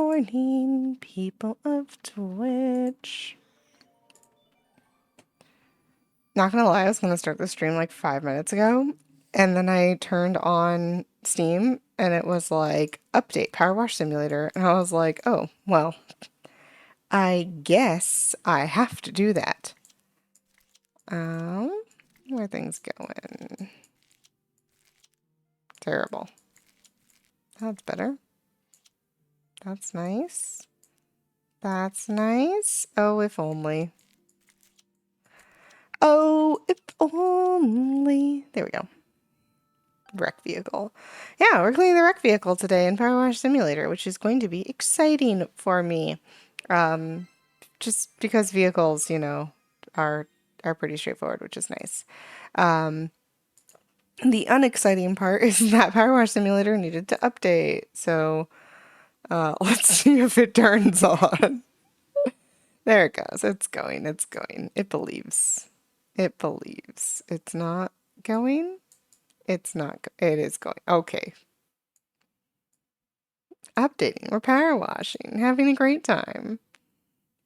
morning, people of Twitch. Not gonna lie, I was gonna start the stream like 5 minutes ago, and then I turned on Steam and it was like, update Powerwash Simulator, and I was like, oh, well, I guess I have to do that. Where are things going? Terrible. That's better. That's nice. That's nice. Oh, if only. Oh, if only. There we go. Wreck vehicle. Yeah, we're cleaning the wreck vehicle today in Powerwash Simulator, which is going to be exciting for me. Just because vehicles, you know, are pretty straightforward, which is nice. The unexciting part is that Powerwash Simulator needed to update, so let's see if it turns on. There it goes. It's going. It's going. It believes. It believes. It's not going. It's not. It is going. Okay. Updating. We're power washing. Having a great time.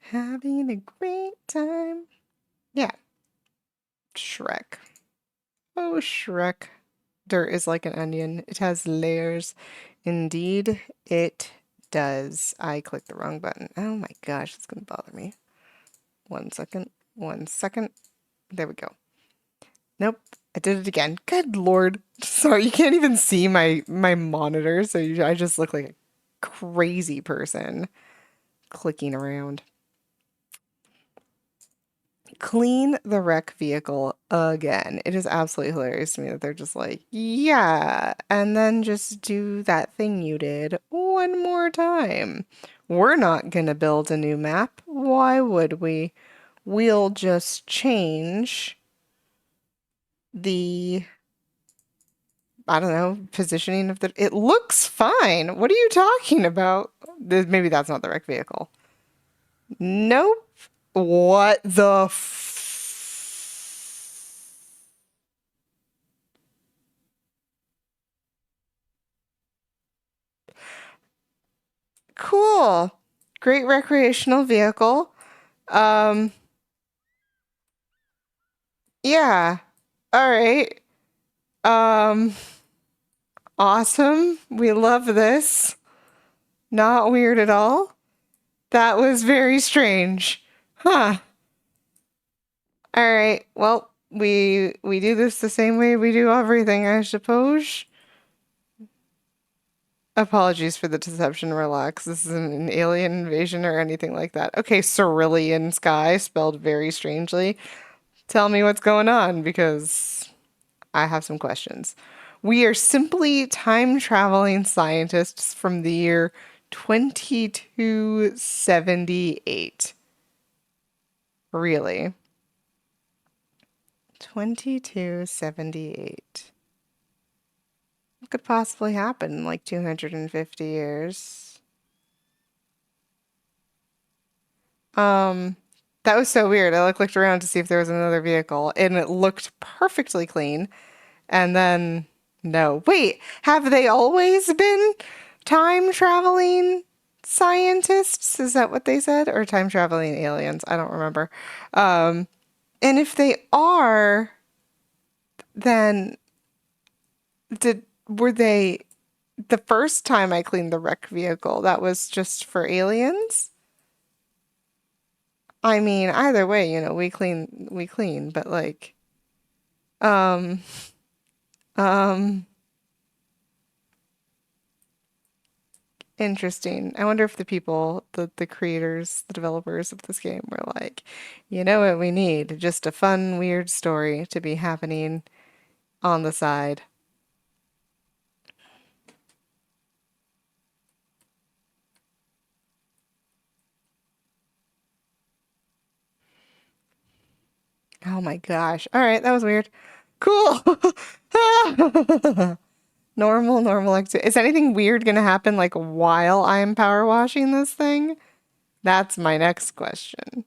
Having a great time. Yeah. Shrek. Oh, Shrek. Dirt is like an onion. It has layers. Indeed, it does. I clicked the wrong button. Oh my gosh, it's going to bother me. 1 second. 1 second. There we go. Nope. I did it again. Good Lord. Sorry, you can't even see my monitor, so I just look like a crazy person clicking around. Clean the wreck vehicle again. It is absolutely hilarious to me that they're just like, yeah, and then just do that thing you did one more time. We're not gonna build a new map. Why would we? We'll just change the, I don't know, positioning of the... It looks fine. What are you talking about? Maybe that's not the wreck vehicle. Nope. What the Cool. Great recreational vehicle. Yeah. All right. Awesome. We love this. Not weird at all. That was very strange. Huh. All right. Well, we do this the same way we do everything, I suppose. Apologies for the deception, relax. This isn't an alien invasion or anything like that. Okay, cerulean sky, spelled very strangely. Tell me what's going on, because I have some questions. We are simply time-traveling scientists from the year 2278. Really? 2278. What could possibly happen in like 250 years? That was so weird. I like looked around to see if there was another vehicle, and it looked perfectly clean. And then, no. Wait, have they always been time traveling scientists? Is that what they said? Or time traveling aliens? I don't remember. And if they are, then were they the first time I cleaned the wreck vehicle, that was just for aliens? I mean, either way, you know, we clean, but like, um, um, interesting. I wonder if the people, the creators, the developers of this game were like, you know what we need? Just a fun, weird story to be happening on the side. Oh my gosh. All right, that was weird. Cool. Normal activity. Is anything weird gonna happen like while I'm power washing this thing? That's my next question.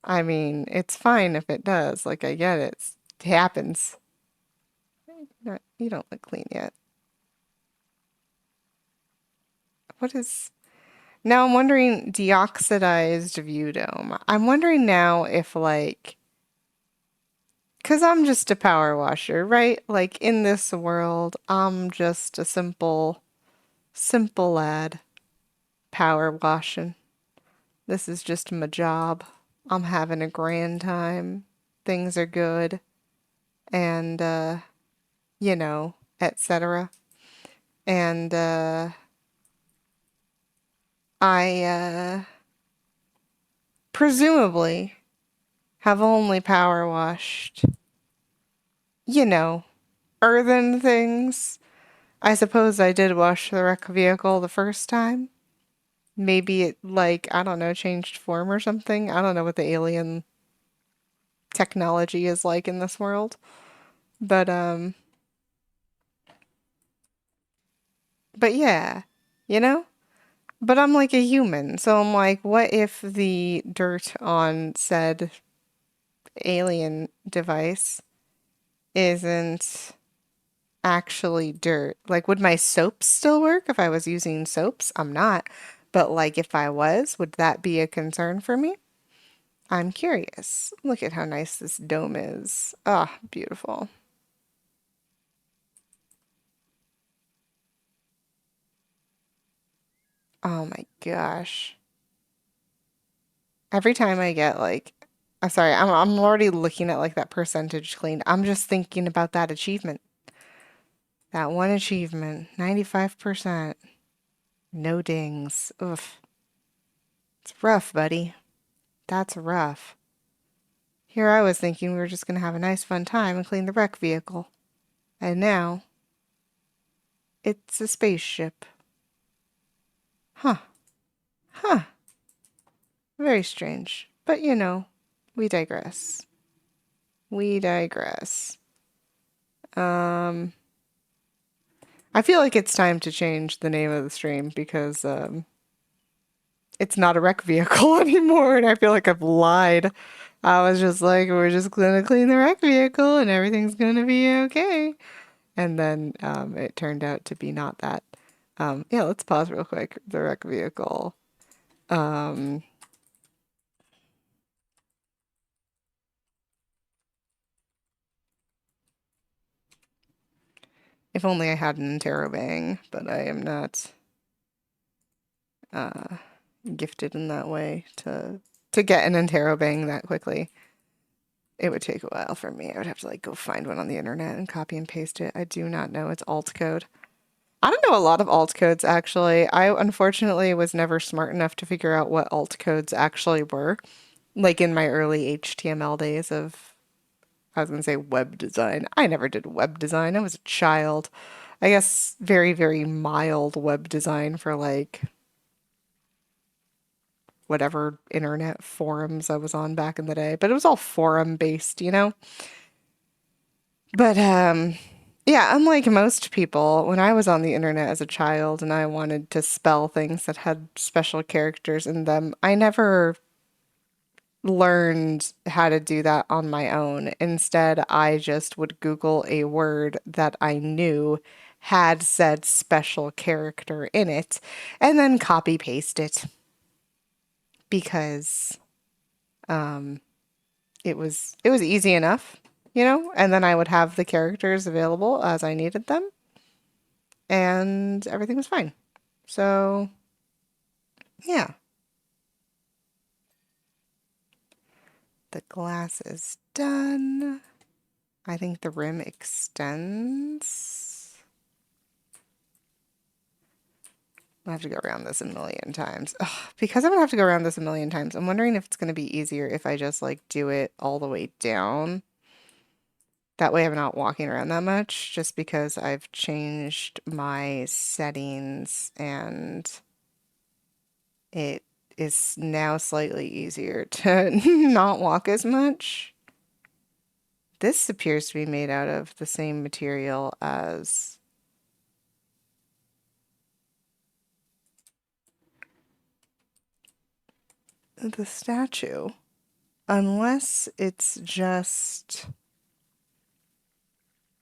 I mean, it's fine if it does. Like, I get it. It happens. You don't look clean yet. what is... Now I'm wondering, deoxidized view dome. I'm wondering now if like, because I'm just a power washer, right? Like in this world, I'm just a simple lad, power washing. This is just my job. I'm having a grand time. Things are good, and you know, etc. And I presumably have only power washed, you know, earthen things. I suppose I did wash the wreck vehicle the first time. Maybe it, like, I don't know, changed form or something. I don't know what the alien technology is like in this world. But but yeah, you know? But I'm like a human, so I'm like, what if the dirt on said alien device isn't actually dirt? Like, would my soaps still work if I was using soaps? I'm not. But like, if I was, would that be a concern for me? I'm curious. Look at how nice this dome is. Ah, beautiful. Oh my gosh. Every time I get like, I'm sorry, I'm already looking at like that percentage cleaned. I'm just thinking about that achievement. That one achievement, 95%. No dings. Oof. It's rough, buddy. That's rough. Here I was thinking we were just gonna have a nice fun time and clean the wreck vehicle. And now it's a spaceship. Huh. Huh. Very strange. But you know, we digress. We digress. Um, I feel like it's time to change the name of the stream because it's not a wreck vehicle anymore, and I feel like I've lied. I was just like, we're just gonna clean the wreck vehicle and everything's gonna be okay. And then it turned out to be not that. Yeah, let's pause real quick. The wreck vehicle. Um, if only I had an interrobang, but I am not uh, gifted in that way to get an interrobang that quickly. It would take a while for me. I would have to like go find one on the internet and copy and paste it. I do not know its alt code. I don't know a lot of alt codes actually. I unfortunately was never smart enough to figure out what alt codes actually were. Like in my early HTML days of, I was gonna say web design. I never did web design. I was a child. I guess very, very mild web design for like whatever internet forums I was on back in the day. But it was all forum based, you know? But yeah, unlike most people, when I was on the internet as a child and I wanted to spell things that had special characters in them, I never learned how to do that on my own. Instead, I just would Google a word that I knew had said special character in it and then copy paste it because um, it was easy enough, you know, and then I would have the characters available as I needed them and everything was fine. So, yeah, the glass is done. I think the rim extends. I have to go around this a million times. Ugh, because I'm gonna have to go around this a million times, I'm wondering if it's gonna be easier if I just like do it all the way down. That way I'm not walking around that much, just because I've changed my settings and it is now slightly easier to not walk as much. This appears to be made out of the same material as the statue, unless it's just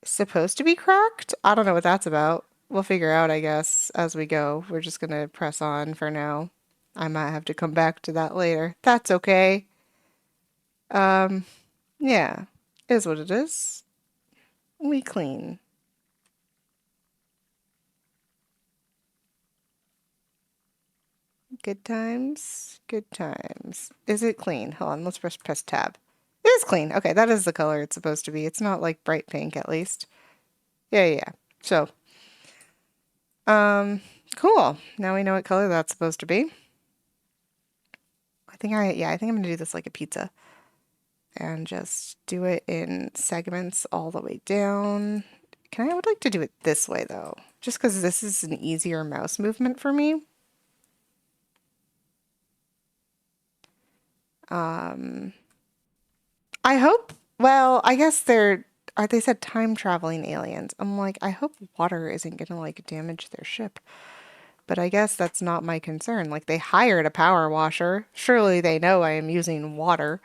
supposed to be cracked. I don't know what that's about. we'll figure out, I guess, as we go. We're just gonna press on for now. I might have to come back to that later. That's okay. Um, yeah, is what it is. We clean. Good times, good times. Is it clean? Hold on, let's press tab. It is clean. Okay, that is the color it's supposed to be. It's not like bright pink, at least. Yeah, yeah, yeah. So, um, cool. Now we know what color that's supposed to be. I think I'm gonna do this like a pizza and just do it in segments all the way down. I would like to do it this way though, just because this is an easier mouse movement for me. Um, I hope, well, I guess they said time traveling aliens. I'm like, I hope water isn't gonna like damage their ship. But I guess that's not my concern. Like they hired a power washer. Surely they know I am using water.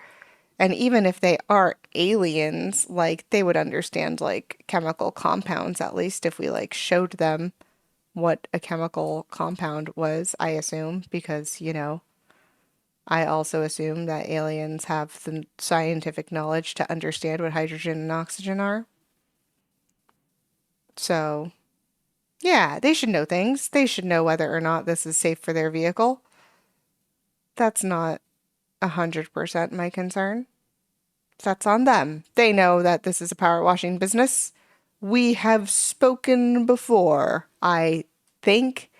And even if they are aliens, like they would understand like chemical compounds at least if we like showed them what a chemical compound was, I assume, because, I also assume that aliens have the scientific knowledge to understand what hydrogen and oxygen are. So, yeah, they should know things. They should know whether or not this is safe for their vehicle. That's not 100% my concern. That's on them. They know that this is a power washing business. We have spoken before. I think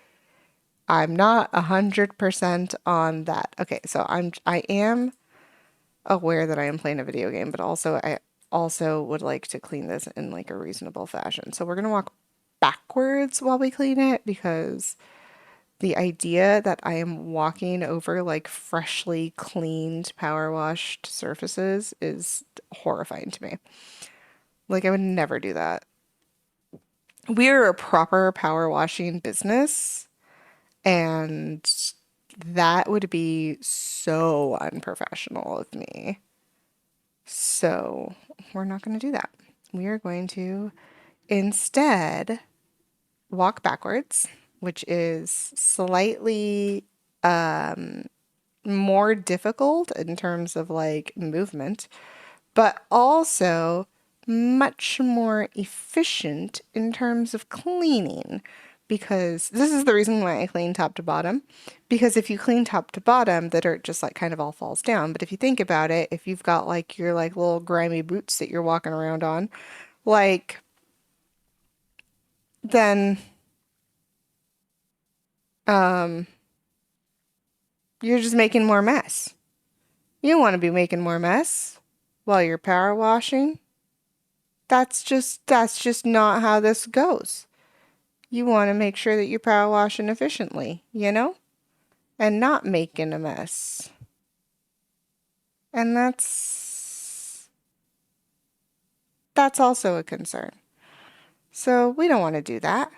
I'm not 100% on that. Okay, so I am aware that I am playing a video game, but also I also would like to clean this in like a reasonable fashion. So we're gonna walk backwards while we clean it because the idea that I am walking over like freshly cleaned power washed surfaces is horrifying to me. Like I would never do that. We are a proper power washing business, and that would be so unprofessional of me. So we're not going to do that. We are going to instead walk backwards, which is slightly more difficult in terms of like movement, but also much more efficient in terms of cleaning. Because this is the reason why I clean top to bottom. Because if you clean top to bottom, the dirt just like kind of all falls down. But if you think about it, if you've got like your like little grimy boots that you're walking around on, like then um you're just making more mess. You don't want to be making more mess while you're power washing. That's just not how this goes. You want to make sure that you're power washing efficiently, and not making a mess. And that's also a concern. So we don't want to do that.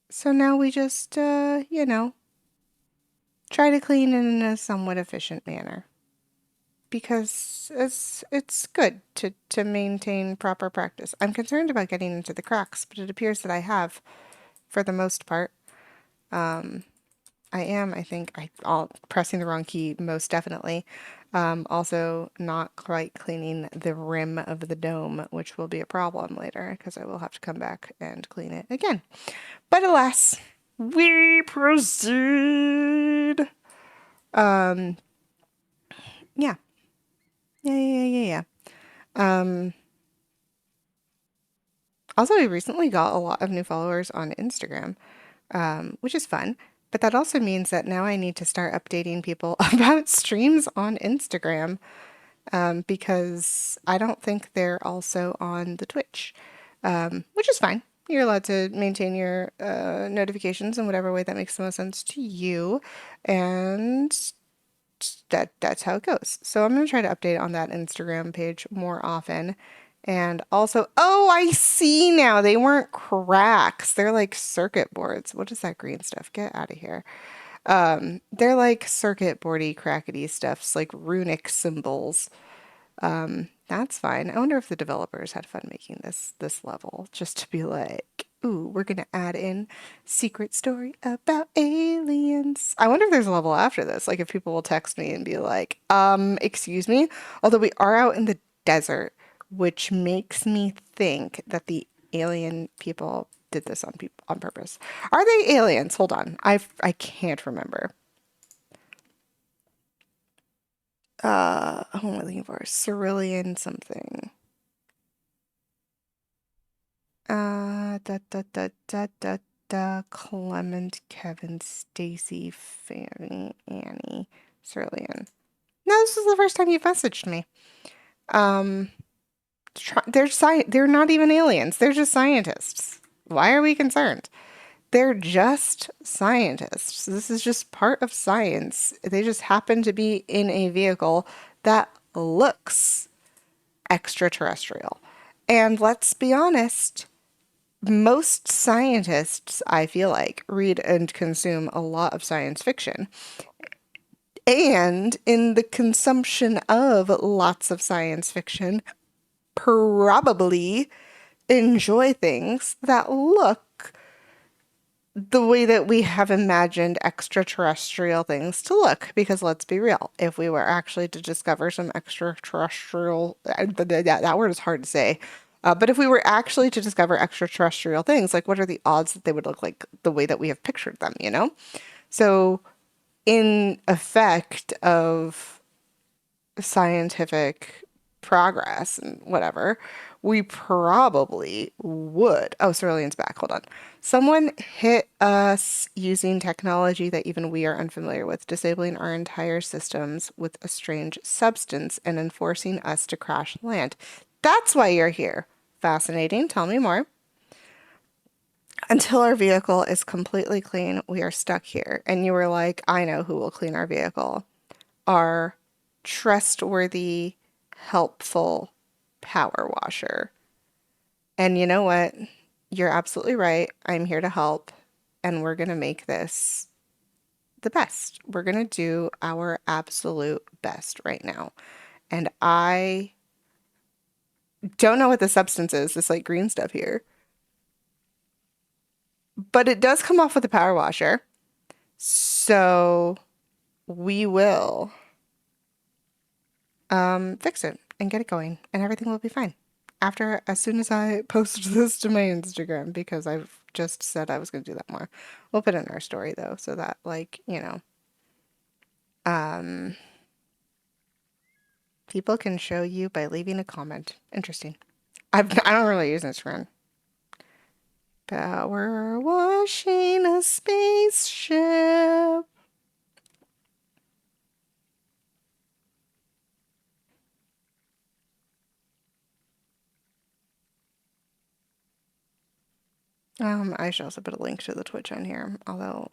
So now we just try to clean in a somewhat efficient manner because it's good to maintain proper practice. I'm concerned about getting into the cracks, but it appears that I have for the most part. I think, I'll pressing the wrong key, most definitely. Also not quite cleaning the rim of the dome, which will be a problem later because I will have to come back and clean it again. But alas, we proceed. Um, yeah, yeah, yeah, yeah, yeah. Um, Also, we recently got a lot of new followers on Instagram, which is fun. But that also means that now I need to start updating people about streams on Instagram, because I don't think they're also on the Twitch, which is fine. You're allowed to maintain your notifications in whatever way that makes the most sense to you, and that's how it goes. So I'm gonna try to update on that Instagram page more often. And also, oh, I see now. They weren't cracks. They're like circuit boards. What is that green stuff? Get out of here. They're like circuit boardy, crackety stuffs, like runic symbols. That's fine. I wonder if the developers had fun making this level just to be like, ooh, we're gonna add in secret story about aliens. I wonder if there's a level after this, like if people will text me and be like, excuse me. Although we are out in the desert, which makes me think that the alien people did this on purpose. Are they aliens? Hold on. I can't remember. Who am I looking for? Cerulean something. Clement, Kevin, Stacy, Fanny, Annie, Cerulean. No, this is the first time you've messaged me. Um, they're not even aliens. They're just scientists. Why are we concerned? They're just scientists. This is just part of science. They just happen to be in a vehicle that looks extraterrestrial. And let's be honest, most scientists, I feel like, read and consume a lot of science fiction. And in the consumption of lots of science fiction, probably enjoy things that look the way that we have imagined extraterrestrial things to look. Because let's be real, if we were actually to discover some extraterrestrial, that word is hard to say. But if we were actually to discover extraterrestrial things, like what are the odds that they would look like the way that we have pictured them, you know? So, in effect of scientific progress and whatever, we probably would. Oh, Cerulean's back. Hold on. Someone hit us using technology that even we are unfamiliar with, disabling our entire systems with a strange substance and enforcing us to crash land. That's why you're here. Fascinating. Tell me more. Until our vehicle is completely clean, we are stuck here. And you were like, I know who will clean our vehicle. Our trustworthy, helpful power washer. And you know what? You're absolutely right. I'm here to help. And we're going to make this the best. We're going to do our absolute best right now. And I don't know what the substance is, this like green stuff here. But it does come off with the power washer. So we will fix it and get it going, and everything will be fine. As soon as I post this to my Instagram, because I've just said I was going to do that more. We'll put it in our story though, so that like, um, people can show you by leaving a comment. Interesting. I don't really use Instagram. Power washing a spaceship. I should also put a link to the Twitch on here, although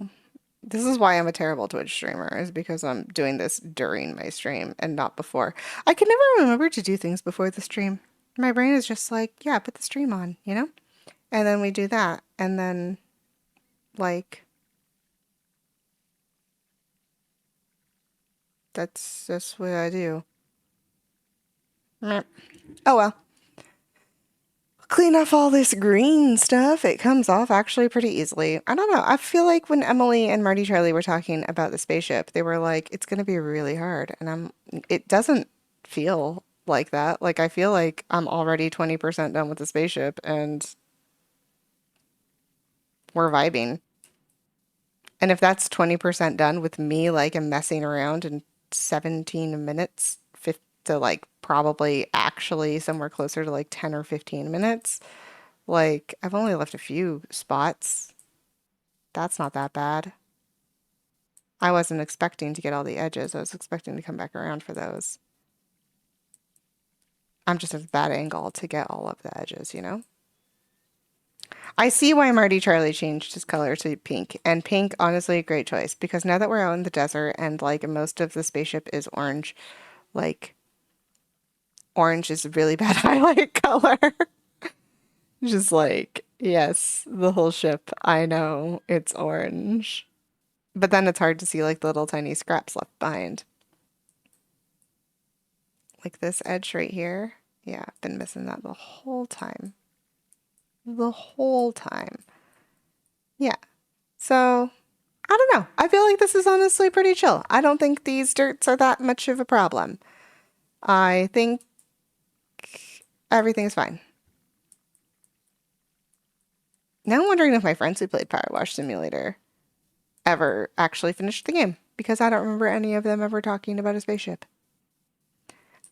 this is why I'm a terrible Twitch streamer, is because I'm doing this during my stream and not before. I can never remember to do things before the stream. My brain is just like, yeah, put the stream on, you know? And then we do that. And then, like, that's just what I do. Meh. Oh well. Clean off all this green stuff. It comes off actually pretty easily. I don't know. I feel like when Emily and Marty Charlie were talking about the spaceship, they were like, it's going to be really hard. And it doesn't feel like that. Like, I feel like I'm already 20% done with the spaceship and we're vibing. And if that's 20% done with me, like, and messing around in 17 minutes, to like probably actually somewhere closer to like 10 or 15 minutes, like, I've only left a few spots. That's not that bad. I wasn't expecting to get all the edges. I was expecting to come back around for those. I'm just at a bad angle to get all of the edges, you know? I see why Marty Charlie changed his color to pink. And pink, honestly, a great choice. Because now that we're out in the desert and like most of the spaceship is orange, like orange is a really bad highlight color. Just like, yes, the whole ship, I know it's orange. But then it's hard to see like the little tiny scraps left behind. Like this edge right here. Yeah, I've been missing that the whole time. The whole time. Yeah. So, I don't know. I feel like this is honestly pretty chill. I don't think these dirts are that much of a problem. I think everything's fine. Now I'm wondering if my friends who played Powerwash Simulator ever actually finished the game, because I don't remember any of them ever talking about a spaceship.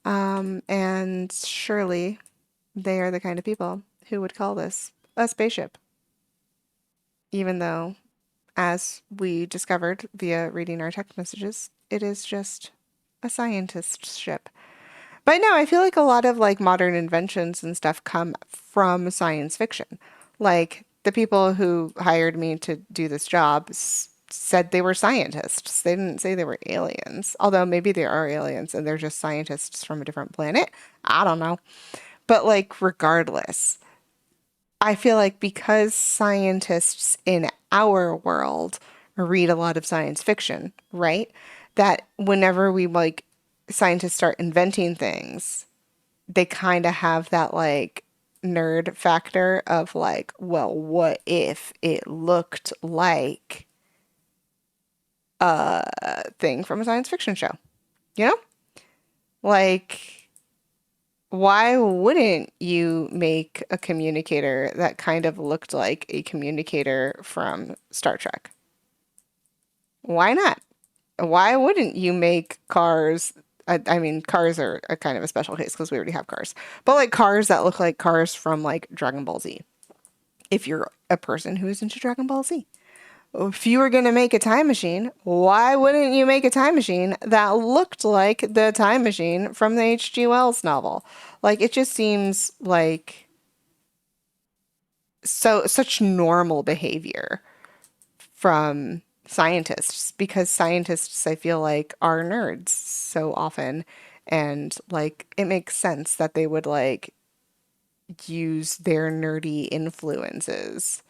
And surely they are the kind of people who would call this a spaceship, even though, as we discovered via reading our text messages, it is just a scientist ship. But no, I feel like a lot of like modern inventions and stuff come from science fiction. Like the people who hired me to do this job said they were scientists. They didn't say they were aliens. Although maybe they are aliens and they're just scientists from a different planet. I don't know. But like regardless, I feel like because scientists in our world read a lot of science fiction, right? That whenever we like scientists start inventing things, they kind of have that like nerd factor of like, well, what if it looked like a thing from a science fiction show? You know? Like, why wouldn't you make a communicator that kind of looked like a communicator from Star Trek? Why not? Why wouldn't you make cars? I mean, cars are a kind of a special case because we already have cars, but like cars that look like cars from like Dragon Ball Z. If you're a person who is into Dragon Ball Z, if you were going to make a time machine, why wouldn't you make a time machine that looked like the time machine from the H.G. Wells novel? Like, it just seems like such normal behavior from scientists, because scientists, I feel like, are nerds so often, and like it makes sense that they would like use their nerdy influences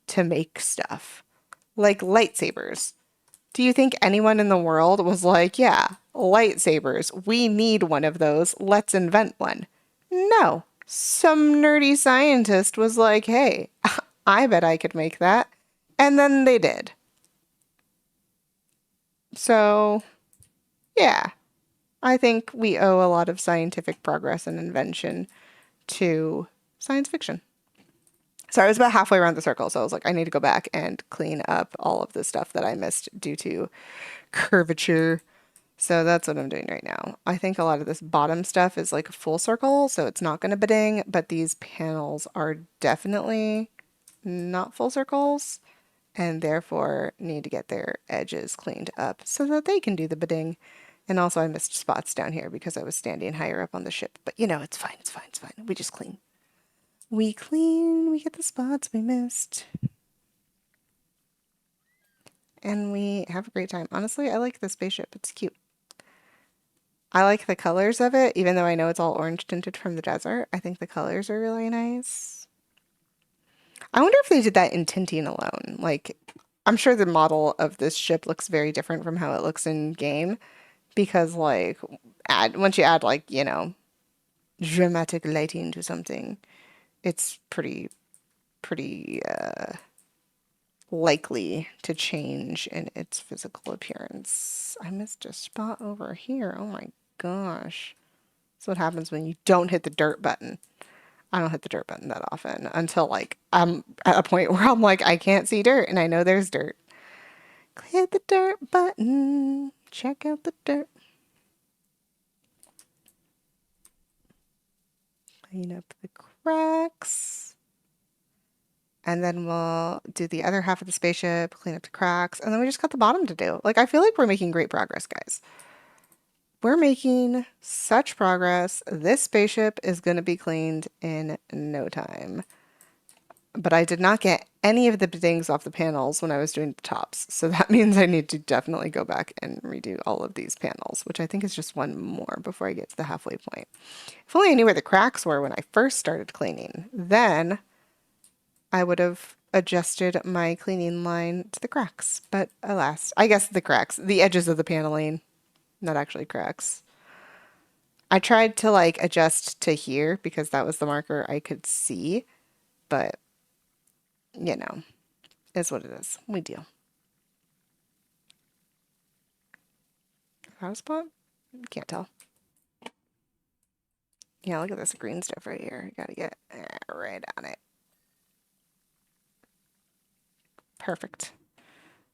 to make stuff like lightsabers. Do you think anyone in the world was like, yeah, lightsabers, we need one of those, let's invent one? No. Some nerdy scientist was like, hey, I bet I could make that. And then they did. So, yeah, I think we owe a lot of scientific progress and invention to science fiction. So I was about halfway around the circle, so I was like, I need to go back and clean up all of the stuff that I missed due to curvature. So that's what I'm doing right now. I think a lot of this bottom stuff is like a full circle, so it's not going to bidding, but these panels are definitely not full circles and therefore need to get their edges cleaned up so that they can do the bidding. And also I missed spots down here because I was standing higher up on the ship. But you know, it's fine, it's fine, it's fine. We just clean. We clean, we get the spots we missed. And we have a great time. Honestly, I like the spaceship. It's cute. I like the colors of it, even though I know it's all orange tinted from the desert. I think the colors are really nice. I wonder if they did that in tinting alone. Like, I'm sure the model of this ship looks very different from how it looks in game, because like once you add like, you know, dramatic lighting to something, it's pretty likely to change in its physical appearance. I missed a spot over here. Oh my gosh. That's what happens when you don't hit the dirt button. I don't hit the dirt button that often until like I'm at a point where I'm like, I can't see dirt and I know there's dirt. Hit the dirt button. Check out the dirt. Clean up the cracks. And then we'll do the other half of the spaceship, clean up the cracks, and then we just got the bottom to do. Like, I feel like we're making great progress, guys. We're making such progress. This spaceship is going to be cleaned in no time. But I did not get any of the dings off the panels when I was doing the tops. So that means I need to definitely go back and redo all of these panels, which I think is just one more before I get to the halfway point. If only I knew where the cracks were when I first started cleaning, then I would have adjusted my cleaning line to the cracks. But alas, I guess the cracks, the edges of the paneling, not actually cracks. I tried to like adjust to here because that was the marker I could see, but you know, is what it is. We deal. House spot? Can't tell. Yeah, look at this green stuff right here. You gotta get right on it. Perfect.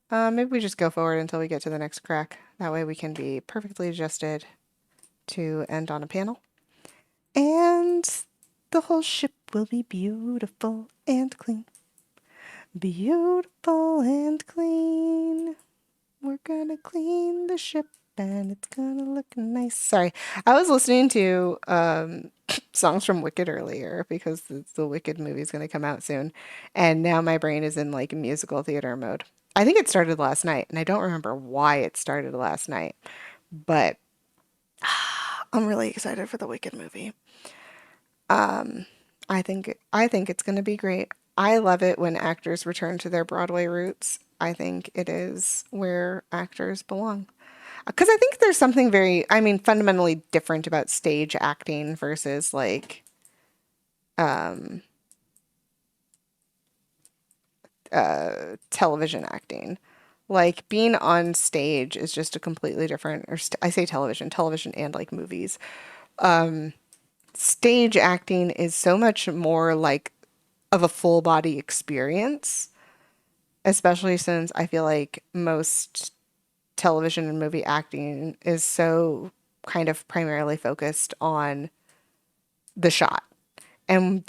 Maybe we just go forward until we get to the next crack. That way we can be perfectly adjusted to end on a panel. And the whole ship will be beautiful and clean. Beautiful and clean. We're gonna clean the ship and it's gonna look nice. Sorry, I was listening to songs from Wicked earlier because the Wicked movie is gonna come out soon, and now my brain is in like musical theater mode. I think it started last night, and I don't remember why it started last night, but I'm really excited for the Wicked movie. I think it's gonna be great. I love it when actors return to their Broadway roots. I think it is where actors belong. Because I think there's something very, I mean, fundamentally different about stage acting versus like television acting. Like being on stage is just a completely different, or I say television and like movies. Stage acting is so much more like of a full body experience, especially since I feel like most television and movie acting is so kind of primarily focused on the shot. And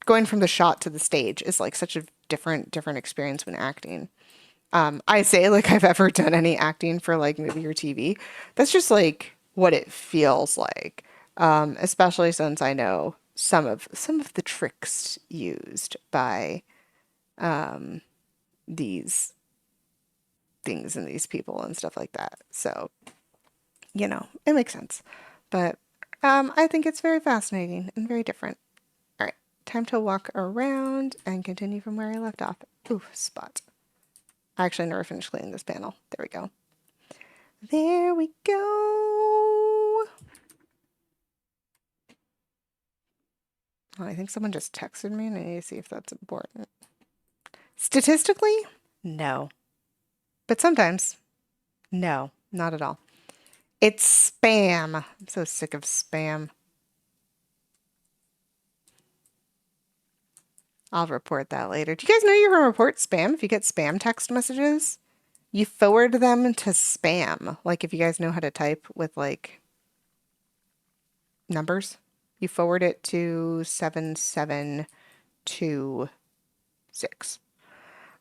going from the shot to the stage is like such a different experience when acting. I say like I've ever done any acting for like movie or TV. That's just like what it feels like. Especially since I know some of the tricks used by these things and these people and stuff like that. So, it makes sense. But I think it's very fascinating and very different. All right, time to walk around and continue from where I left off. Ooh, spot. I actually never finished cleaning this panel. There we go. There we go. Oh, I think someone just texted me and I need to see if that's important. Statistically, no. But sometimes, no, not at all. It's spam. I'm so sick of spam. I'll report that later. Do you guys know you can report spam if you get spam text messages? You forward them to spam. Like if you guys know how to type with like numbers, you forward it to 7726.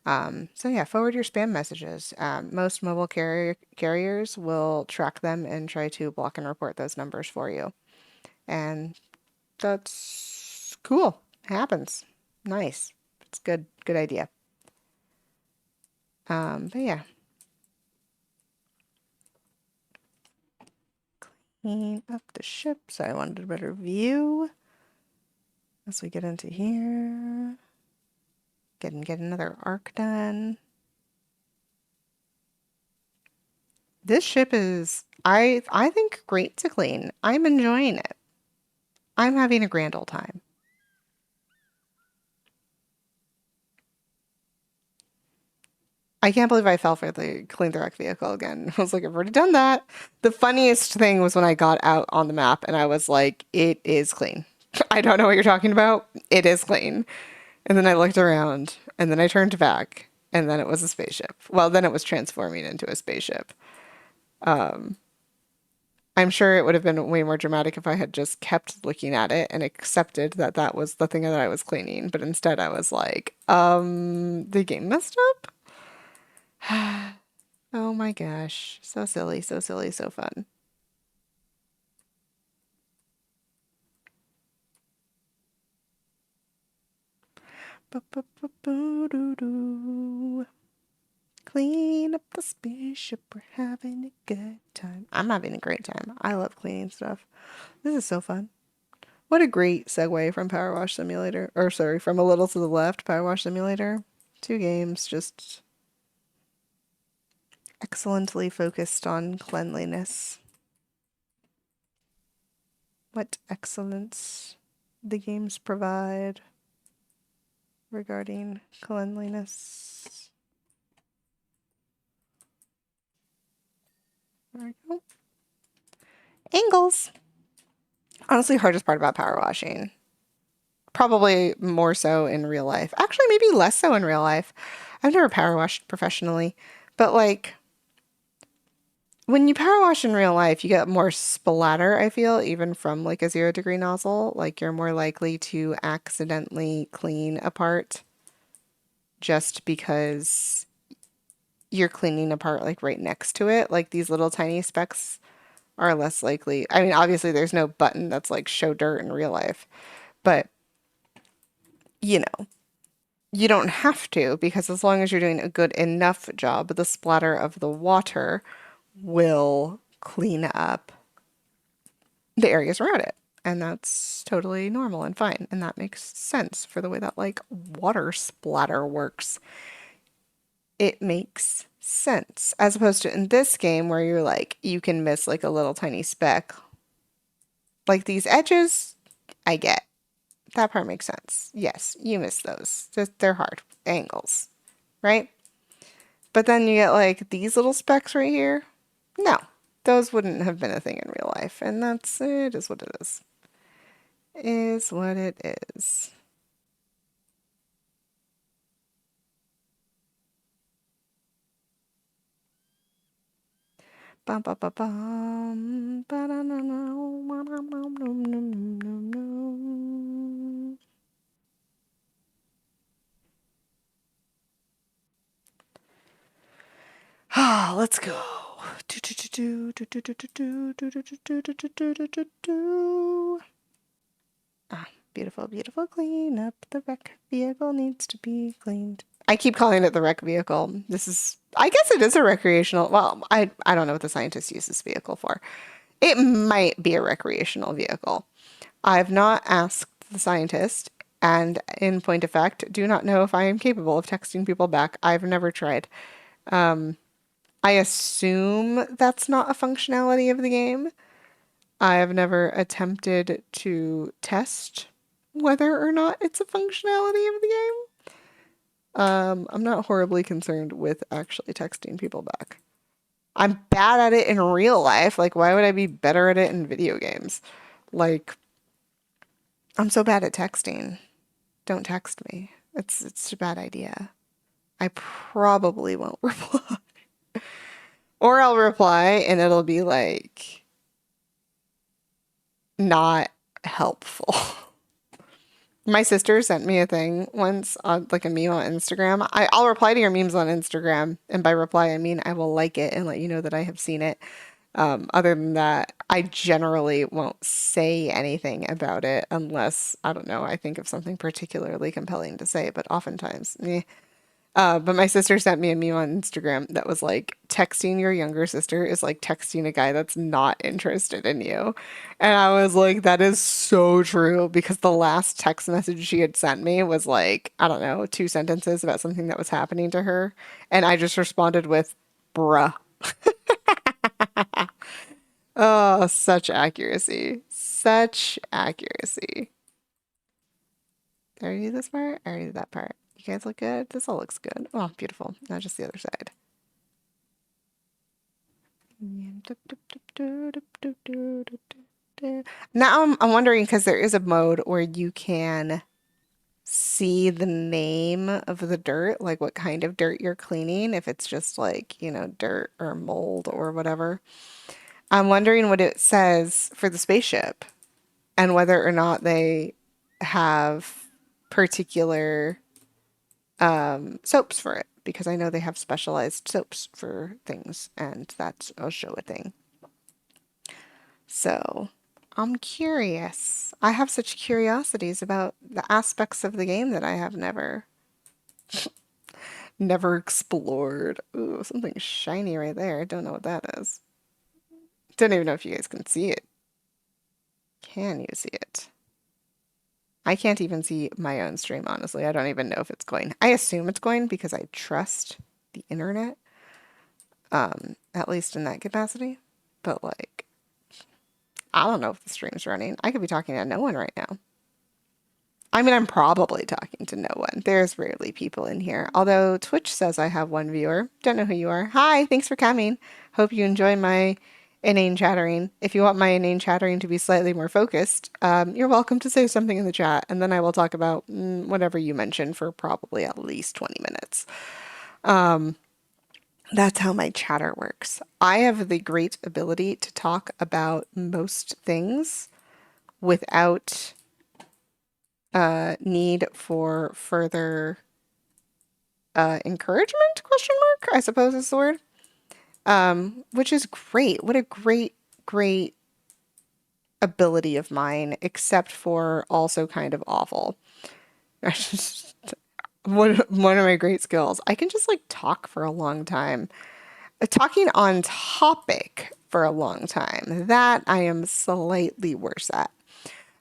So yeah, forward your spam messages. Most mobile carriers will track them and try to block and report those numbers for you. And that's cool. Happens. Nice. It's good. Good idea. But yeah. Clean up the ship so I wanted a better view. As we get into here. Get another arc done. This ship is, I think, great to clean. I'm enjoying it. I'm having a grand old time. I can't believe I fell for the clean the wreck vehicle again. I was like, I've already done that. The funniest thing was when I got out on the map and I was like, it is clean. I don't know what you're talking about. It is clean. And then I looked around and then I turned back and then it was a spaceship. Well, then it was transforming into a spaceship. I'm sure it would have been way more dramatic if I had just kept looking at it and accepted that that was the thing that I was cleaning. But instead I was like, the game messed up? Oh my gosh. So silly, so silly, so fun. Ba-ba-ba-boo-doo-doo. Clean up the spaceship. We're having a good time. I'm having a great time. I love cleaning stuff. This is so fun. What a great segue from Powerwash Simulator. Or sorry, from A Little to the Left, Powerwash Simulator. Two games just excellently focused on cleanliness. what excellence the games provide regarding cleanliness. There we go. Angles. Honestly, hardest part about power washing. Probably more so in real life. Actually, maybe less so in real life. I've never power washed professionally, but like when you power wash in real life, you get more splatter, I feel, even from like a 0-degree nozzle. Like you're more likely to accidentally clean a part just because you're cleaning a part like right next to it. Like these little tiny specks are less likely. I mean, obviously there's no button that's like show dirt in real life, but you know, you don't have to because as long as you're doing a good enough job, the splatter of the water will clean up the areas around it. And that's totally normal and fine. And that makes sense for the way that like water splatter works. It makes sense as opposed to in this game where you're like, you can miss like a little tiny speck. Like these edges, I get. That part makes sense. Yes, you miss those. They're hard angles, right? But then you get like these little specks right here. No, those wouldn't have been a thing in real life. And that's it is what it is. Is what it is. Bum, bum, bum, bum. Ah, let's go. Ah, beautiful, beautiful. Clean up. The wreck vehicle needs to be cleaned. I keep calling it the wreck vehicle. This is, I guess it is a recreational. Well, I don't know what the scientist uses this vehicle for. It might be a recreational vehicle. I've not asked the scientist, and in point of fact, do not know if I am capable of texting people back. I've never tried. I assume that's not a functionality of the game. I have never attempted to test whether or not it's a functionality of the game. I'm not horribly concerned with actually texting people back. I'm bad at it in real life. Like, why would I be better at it in video games? Like, I'm so bad at texting. Don't text me. It's a bad idea. I probably won't reply. Or I'll reply and it'll be like not helpful. My sister sent me a thing once on like a meme on Instagram. I'll reply to your memes on Instagram, and by reply I mean I will like it and let you know that I have seen it. Other than that, I generally won't say anything about it unless, I don't know, I think of something particularly compelling to say, but oftentimes, eh. But my sister sent me a meme on Instagram that was like, texting your younger sister is like texting a guy that's not interested in you. And I was like, that is so true because the last text message she had sent me was like, I don't know, 2 sentences about something that was happening to her. And I just responded with, bruh. Oh, such accuracy. Such accuracy. Did I already do this part? I already did that part. You guys look good? This all looks good. Oh, beautiful. Now just the other side. Now I'm wondering because there is a mode where you can see the name of the dirt, like what kind of dirt you're cleaning, if it's just like, you know, dirt or mold or whatever. I'm wondering what it says for the spaceship and whether or not they have particular soaps for it because I know they have specialized soaps for things and that's a show a thing. So I'm curious. I have such curiosities about the aspects of the game that I have never explored. Ooh, something shiny right there. I don't know what that is. Don't even know if you guys can see it. Can you see it? I can't even see my own stream, honestly. I don't even know if it's going. I assume it's going because I trust the internet, at least in that capacity. But like, I don't know if the stream's running. I could be talking to no one right now. I mean, I'm probably talking to no one. There's rarely people in here. Although Twitch says I have one viewer. Don't know who you are. Hi, thanks for coming. Hope you enjoy my inane chattering. If you want my inane chattering to be slightly more focused, you're welcome to say something in the chat, and then I will talk about whatever you mentioned for probably at least 20 minutes. That's how my chatter works. I have the great ability to talk about most things without need for further encouragement, question mark, I suppose is the word. Which is great. What a great ability of mine, except for also kind of awful. One of my great skills. I can just like talk for a long time. Talking on topic for a long time. That I am slightly worse at.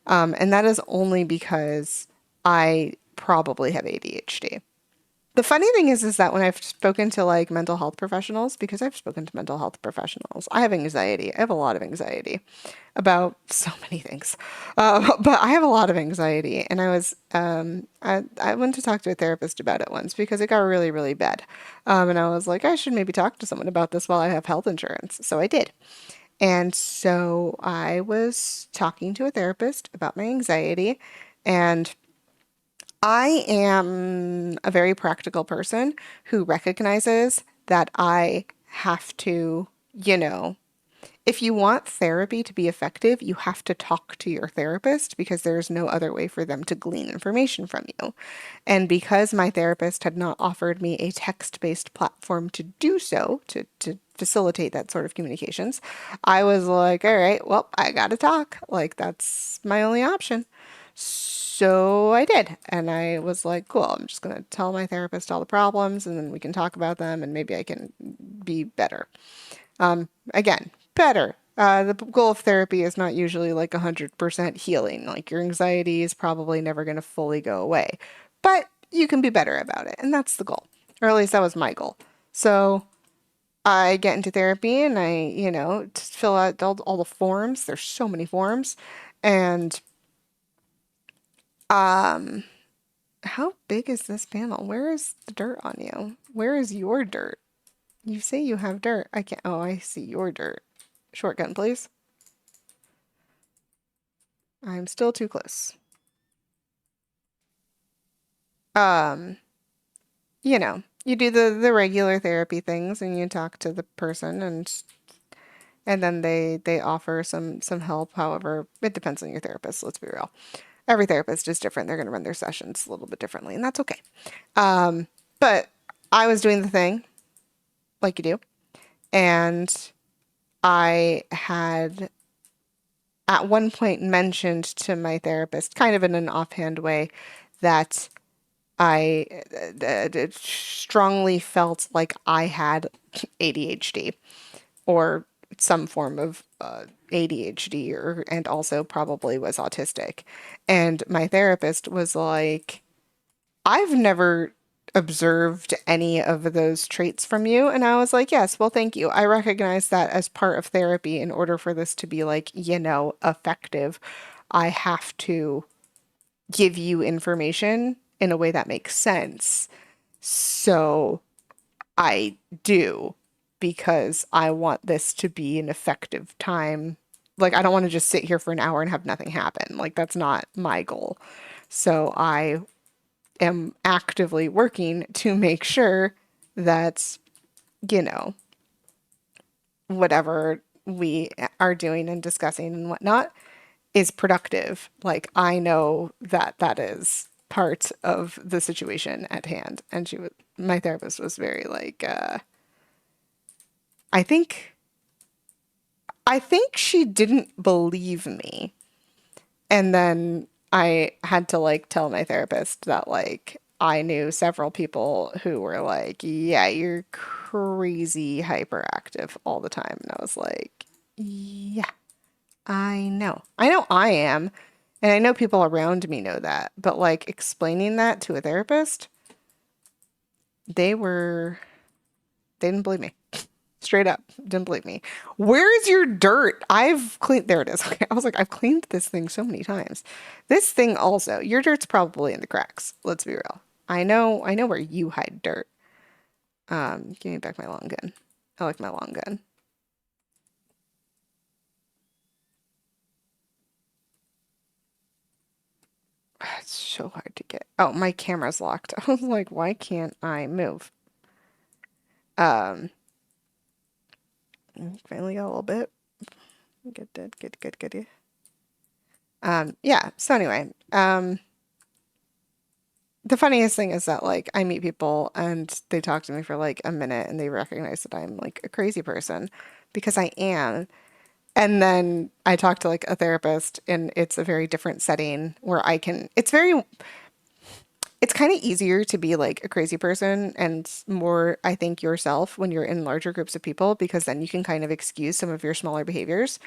And that is only because I probably have ADHD. The funny thing is that when I've spoken to like mental health professionals, because I've spoken to mental health professionals, I have anxiety. I have a lot of anxiety about so many things. But I have a lot of anxiety. And I went to talk to a therapist about it once because it got really, really bad. And I was like, I should maybe talk to someone about this while I have health insurance. So I did. And so I was talking to a therapist about my anxiety, and I am a very practical person who recognizes that I have to, you know, if you want therapy to be effective, you have to talk to your therapist because there's no other way for them to glean information from you. And because my therapist had not offered me a text-based platform to do so, to facilitate that sort of communications, I was like, all right, well, I gotta talk. Like, that's my only option. So I did. And I was like, cool, I'm just gonna tell my therapist all the problems and then we can talk about them and maybe I can be better. Again, better. The goal of therapy is not usually like 100% healing. Like your anxiety is probably never going to fully go away, but you can be better about it. And that's the goal. Or at least that was my goal. So I get into therapy and fill out all the forms. There's so many forms. And um, how big is this panel? Where is the dirt on you? Where is your dirt? You say you have dirt. I can't. Oh, I see your dirt. Shotgun, please. I'm still too close. Um, you do the regular therapy things and you talk to the person and then they offer some help. However, it depends on your therapist, let's be real. Every therapist is different. They're going to run their sessions a little bit differently, and that's okay. But I was doing the thing like you do, and I had at one point mentioned to my therapist, kind of in an offhand way, that I strongly felt like I had ADHD or some form of ADHD, and also probably was autistic. And my therapist was like, I've never observed any of those traits from you. And I was like, yes, well, thank you. I recognize that as part of therapy. In order for this to be like, effective, I have to give you information in a way that makes sense. So I do because I want this to be an effective time. Like, I don't want to just sit here for an hour and have nothing happen. Like, that's not my goal. So I am actively working to make sure that, you know, whatever we are doing and discussing and whatnot is productive. Like, I know that that is part of the situation at hand. And my therapist was very like, I think, I think she didn't believe me. And then I had to like tell my therapist that like I knew several people who were like, yeah, you're crazy hyperactive all the time. And I was like, yeah, I know. I know I am. And I know people around me know that. But like explaining that to a therapist, they didn't believe me. Straight up. Didn't believe me. Where's your dirt? I've cleaned. There it is. Okay. I was like, I've cleaned this thing so many times. This thing also, your dirt's probably in the cracks. Let's be real. I know where you hide dirt. Give me back my long gun. I like my long gun. It's so hard to get. Oh, my camera's locked. I was like, why can't I move? Um, finally got a little bit. Good. Yeah. So anyway, the funniest thing is that like I meet people and they talk to me for like a minute and they recognize that I'm like a crazy person because I am. And then I talk to like a therapist and it's a very different setting where it's kind of easier to be like a crazy person and more, I think, yourself when you're in larger groups of people because then you can kind of excuse some of your smaller behaviors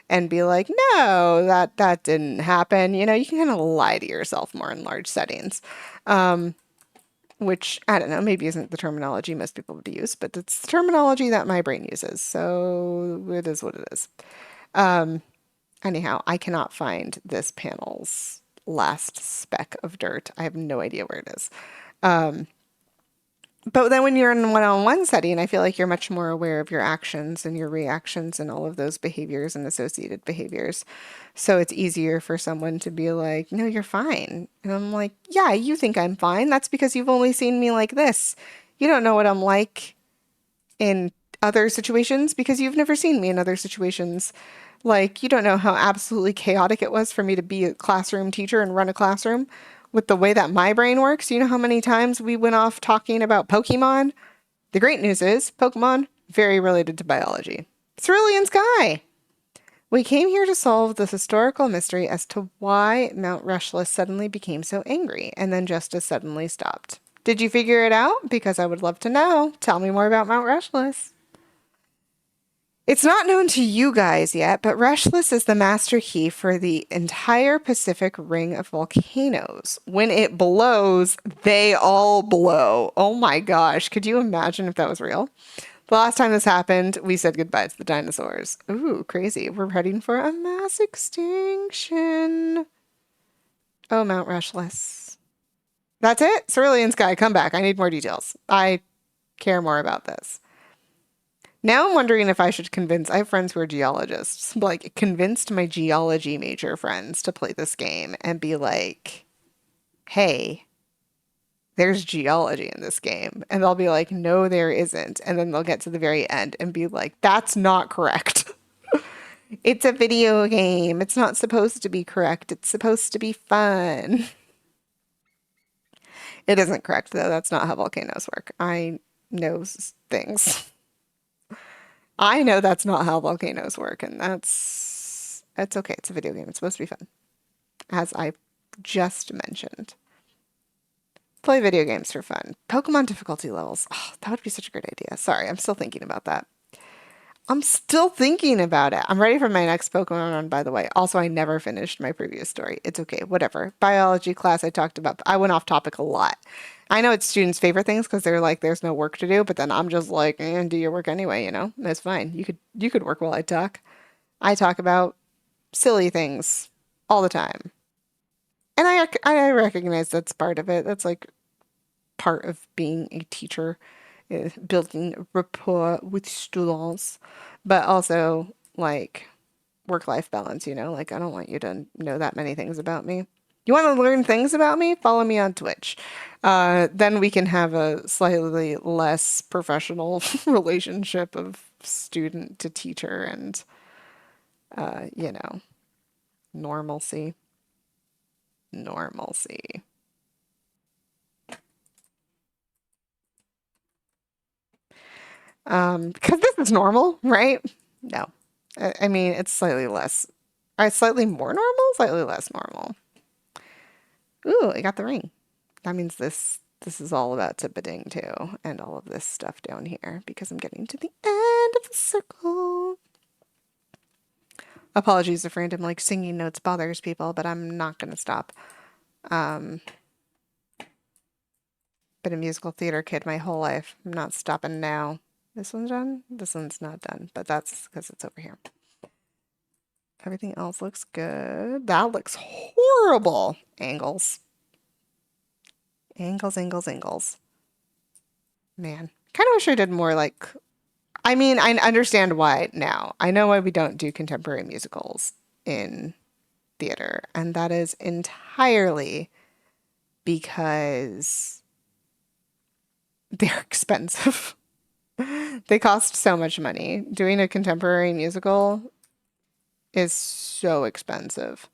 and be like, no, that didn't happen. You know, you can kind of lie to yourself more in large settings. Which I don't know, maybe isn't the terminology most people would use, but it's the terminology that my brain uses. So it is what it is. Anyhow, I cannot find this panel's last speck of dirt. I have no idea where it is. But then when you're in one-on-one setting, I feel like you're much more aware of your actions and your reactions and all of those behaviors and associated behaviors. So it's easier for someone to be like, no, you're fine. And I'm like, yeah, you think I'm fine. That's because you've only seen me like this. You don't know what I'm like in other situations because you've never seen me in other situations. Like, you don't know how absolutely chaotic it was for me to be a classroom teacher and run a classroom with the way that my brain works. You know how many times we went off talking about Pokemon? The great news is Pokemon, very related to biology. Cerulean Sky! We came here to solve the historical mystery as to why Mount Rushless suddenly became so angry and then just as suddenly stopped. Did you figure it out? Because I would love to know. Tell me more about Mount Rushless. It's not known to you guys yet, but Reshless is the master key for the entire Pacific Ring of volcanoes. When it blows, they all blow. Oh my gosh. Could you imagine if that was real? The last time this happened, we said goodbye to the dinosaurs. Ooh, crazy. We're heading for a mass extinction. Oh, Mount Reshless. That's it? Cerulean Sky, come back. I need more details. I care more about this. Now I'm wondering if I should convince, I have friends who are geologists, like convinced my geology major friends to play this game and be like, hey, there's geology in this game. And they'll be like, no, there isn't. And then they'll get to the very end and be like, that's not correct. It's a video game. It's not supposed to be correct. It's supposed to be fun. It isn't correct, though. That's not how volcanoes work. I know things. I know that's not how volcanoes work, and that's okay. It's a video game. It's supposed to be fun, as I just mentioned. Play video games for fun. Pokemon difficulty levels. Oh, that would be such a great idea. Sorry, I'm still thinking about that. I'm still thinking about it. I'm ready for my next Pokemon run, by the way. Also, I never finished my previous story. It's okay, whatever. Biology class I talked about. I went off topic a lot. I know it's students' favorite things because they're like, there's no work to do, but then I'm just like, do your work anyway, you know? That's fine. You could work while I talk. I talk about silly things all the time. And I recognize that's part of it. That's like part of being a teacher, building rapport with students, but also like work-life balance, you know? Like I don't want you to know that many things about me. You want to learn things about me? Follow me on Twitch. Then we can have a slightly less professional relationship of student to teacher and, you know, normalcy. Normalcy. Because this is normal, right? No. I mean, it's slightly less. Slightly more normal? Slightly less normal. Ooh, I got the ring. That means this is all about Tipping too, and all of this stuff down here, because I'm getting to the end of the circle. Apologies if random like singing notes bothers people, but I'm not gonna stop. Been a musical theater kid my whole life. I'm not stopping now. This one's done? This one's not done, but that's because it's over here. Everything else looks good. That looks horrible. Angles. Angles, angles, angles. Man, kind of wish I did more like, I mean, I understand why now. I know why we don't do contemporary musicals in theater, and that is entirely because they're expensive. They cost so much money. Doing a contemporary musical is so expensive.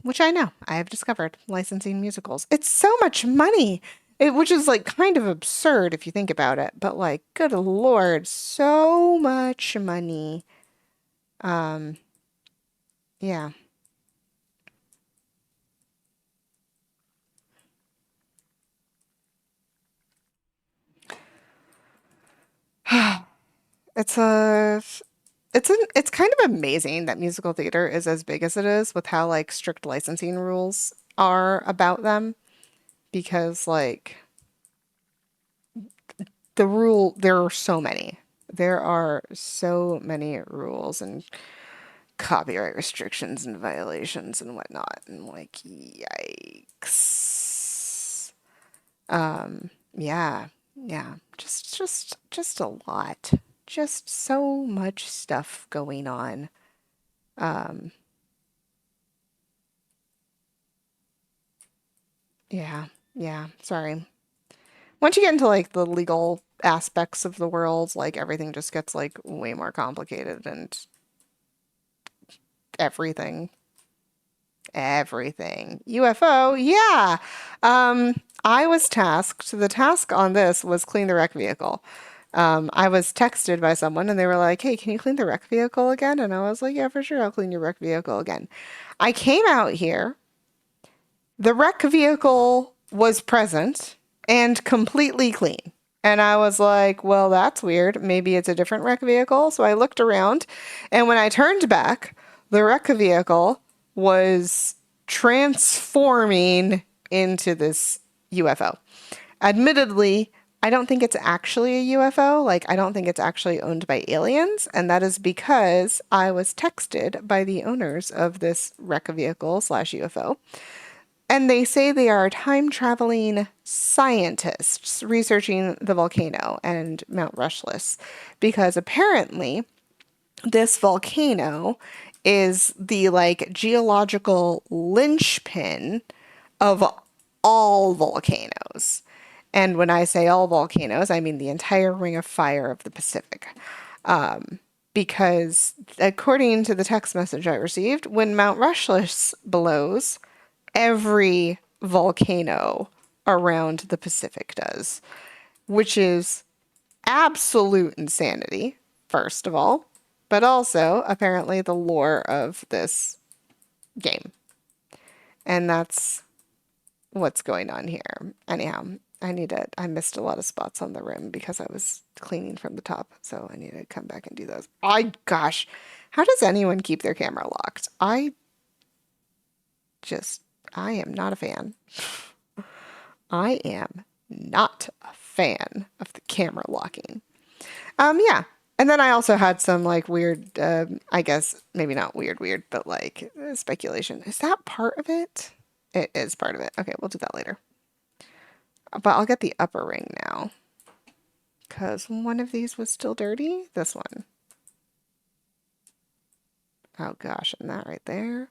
Which I know. I have discovered licensing musicals. It's so much money. Which is like kind of absurd if you think about it, but like, good Lord, so much money. Um, yeah. It's a it's kind of amazing that musical theater is as big as it is with how like strict licensing rules are about them because like there are so many. There are so many rules and copyright restrictions and violations and whatnot and like yikes. Yeah, yeah, just a lot. Just so much stuff going on. Um, yeah, yeah, sorry. Once you get into like the legal aspects of the world, like everything just gets like way more complicated and everything, everything. UFO, yeah. I was tasked, the task on this was clean the wreck vehicle. I was texted by someone and they were like, hey, can you clean the wreck vehicle again? And I was like, yeah, for sure, I'll clean your wreck vehicle again. I came out here. The wreck vehicle was present and completely clean. And I was like, well, that's weird. Maybe it's a different wreck vehicle. So I looked around, and when I turned back, the wreck vehicle was transforming into this UFO. Admittedly, I don't think it's actually a UFO. Like, I don't think it's actually owned by aliens. And that is because I was texted by the owners of this wreck vehicle slash UFO, and they say they are time traveling scientists researching the volcano and Mount Rushliss because apparently this volcano is the like geological linchpin of all volcanoes. And when I say all volcanoes, I mean the entire Ring of Fire of the Pacific. Because according to the text message I received, when Mount Rushliss blows, every volcano around the Pacific does, which is absolute insanity, first of all, but also apparently the lore of this game. And that's what's going on here. Anyhow, I missed a lot of spots on the rim because I was cleaning from the top, so I need to come back and do those. Gosh, how does anyone keep their camera locked? Just, I am not a fan. I am not a fan of the camera locking. Yeah. And then I also had some like weird, I guess maybe not weird, but like speculation. Is that part of it? It is part of it. Okay, we'll do that later. But I'll get the upper ring now. Because one of these was still dirty. This one. Oh gosh, and that right there.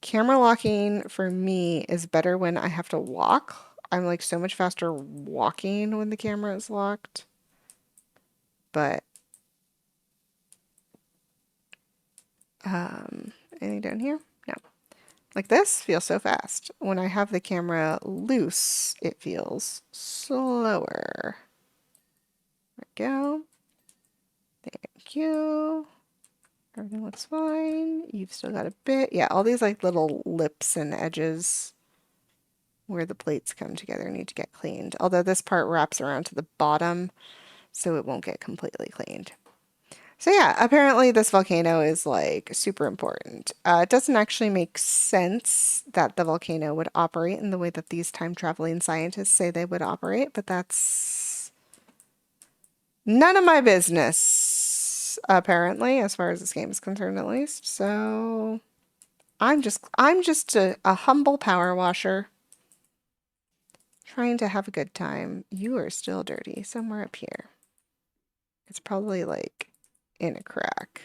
Camera locking for me is better when I have to walk. I'm like so much faster walking when the camera is locked. But anything down here? No. Like this feels so fast. When I have the camera loose, it feels slower. There we go. Thank you. Everything looks fine. You've still got a bit. Yeah, all these like little lips and edges where the plates come together need to get cleaned. Although this part wraps around to the bottom, so it won't get completely cleaned. So yeah, apparently this volcano is like super important. It doesn't actually make sense that the volcano would operate in the way that these time traveling scientists say they would operate, but that's None of my business, apparently, as far as this game is concerned, at least. So I'm just a humble power washer trying to have a good time. You are still dirty somewhere up here. It's probably like in a crack.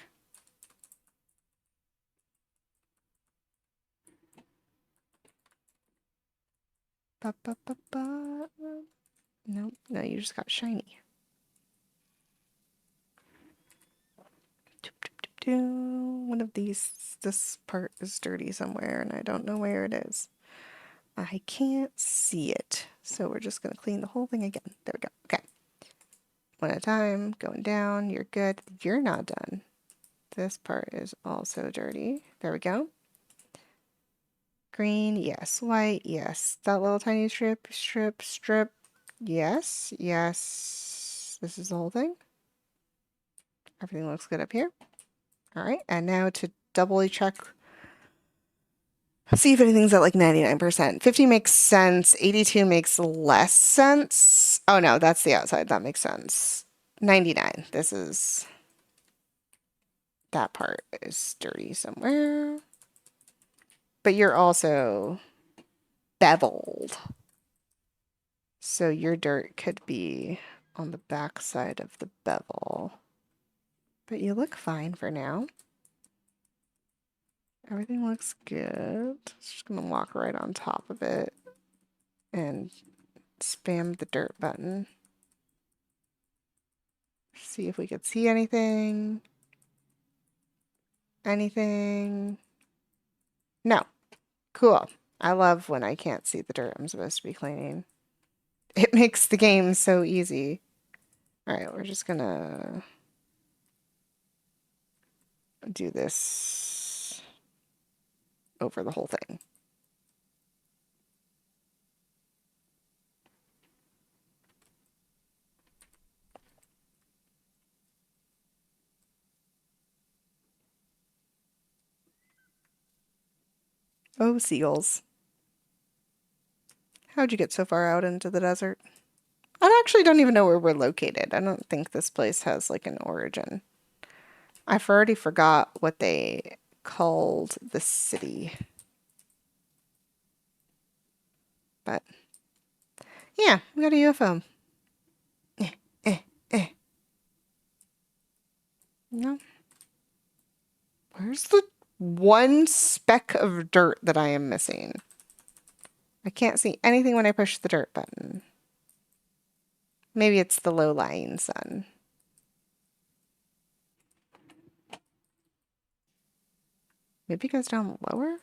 Ba, ba, ba, ba. No, no, you just got shiny. One of these, this part is dirty somewhere and I don't know where it is. I can't see it. So we're just going to clean the whole thing again. There we go. Okay. One at a time, going down. You're good. You're not done. This part is also dirty. There we go. Green, yes. White, yes. That little tiny strip, strip, strip. Yes, yes. This is the whole thing. Everything looks good up here. All right, and now to doubly check, see if anything's at like 99%. 50 makes sense. 82 makes less sense. Oh no, that's the outside. That makes sense. 99. This is, that part is dirty somewhere. But you're also beveled. So your dirt could be on the back side of the bevel. But you look fine for now. Everything looks good. Just gonna walk right on top of it and spam the dirt button. See if we could see anything. Anything? No. Cool. I love when I can't see the dirt I'm supposed to be cleaning. It makes the game so easy. Alright, we're just gonna do this over the whole thing. Oh, seagulls. How'd you get so far out into the desert? I actually don't even know where we're located. I don't think this place has like an origin. I've already forgot what they called the city. But yeah, we got a UFO. Eh, eh, eh. No. Where's the one speck of dirt that I am missing? I can't see anything when I push the dirt button. Maybe it's the low-lying sun. Maybe it goes down lower?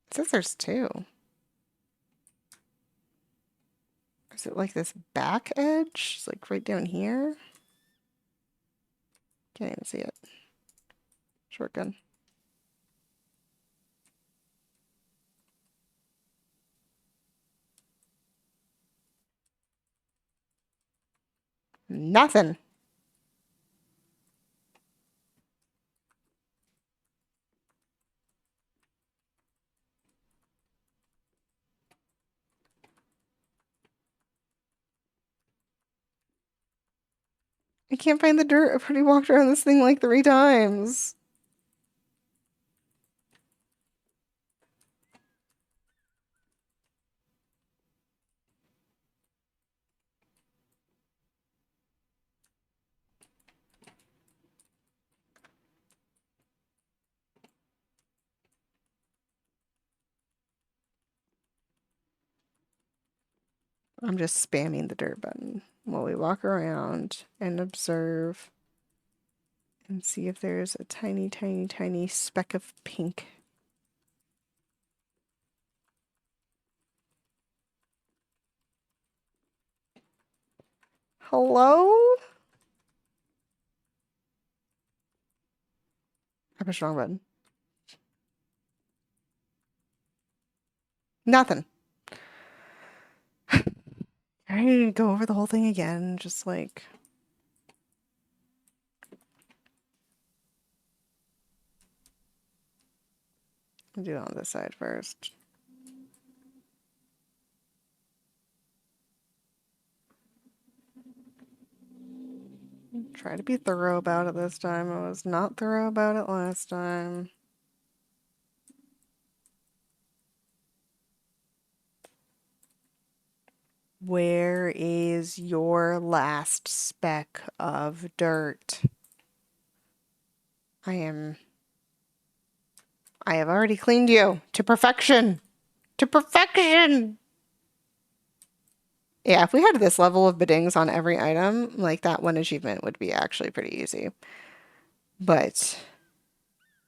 It says there's two. Is it like this back edge? It's like right down here? Can't even see it. Shotgun. Nothing. I can't find the dirt. I've already walked around this thing like 3 times. I'm just spamming the dirt button while we walk around and observe and see if there's a tiny, tiny, tiny speck of pink. Hello? I pushed the wrong button. Nothing. I need to go over the whole thing again, just like... I'll do it on this side first. Try to be thorough about it this time. I was not thorough about it last time. Where is your last speck of dirt? I have already cleaned you to perfection. To perfection! Yeah, if we had this level of biddings on every item, like that one achievement would be actually pretty easy. But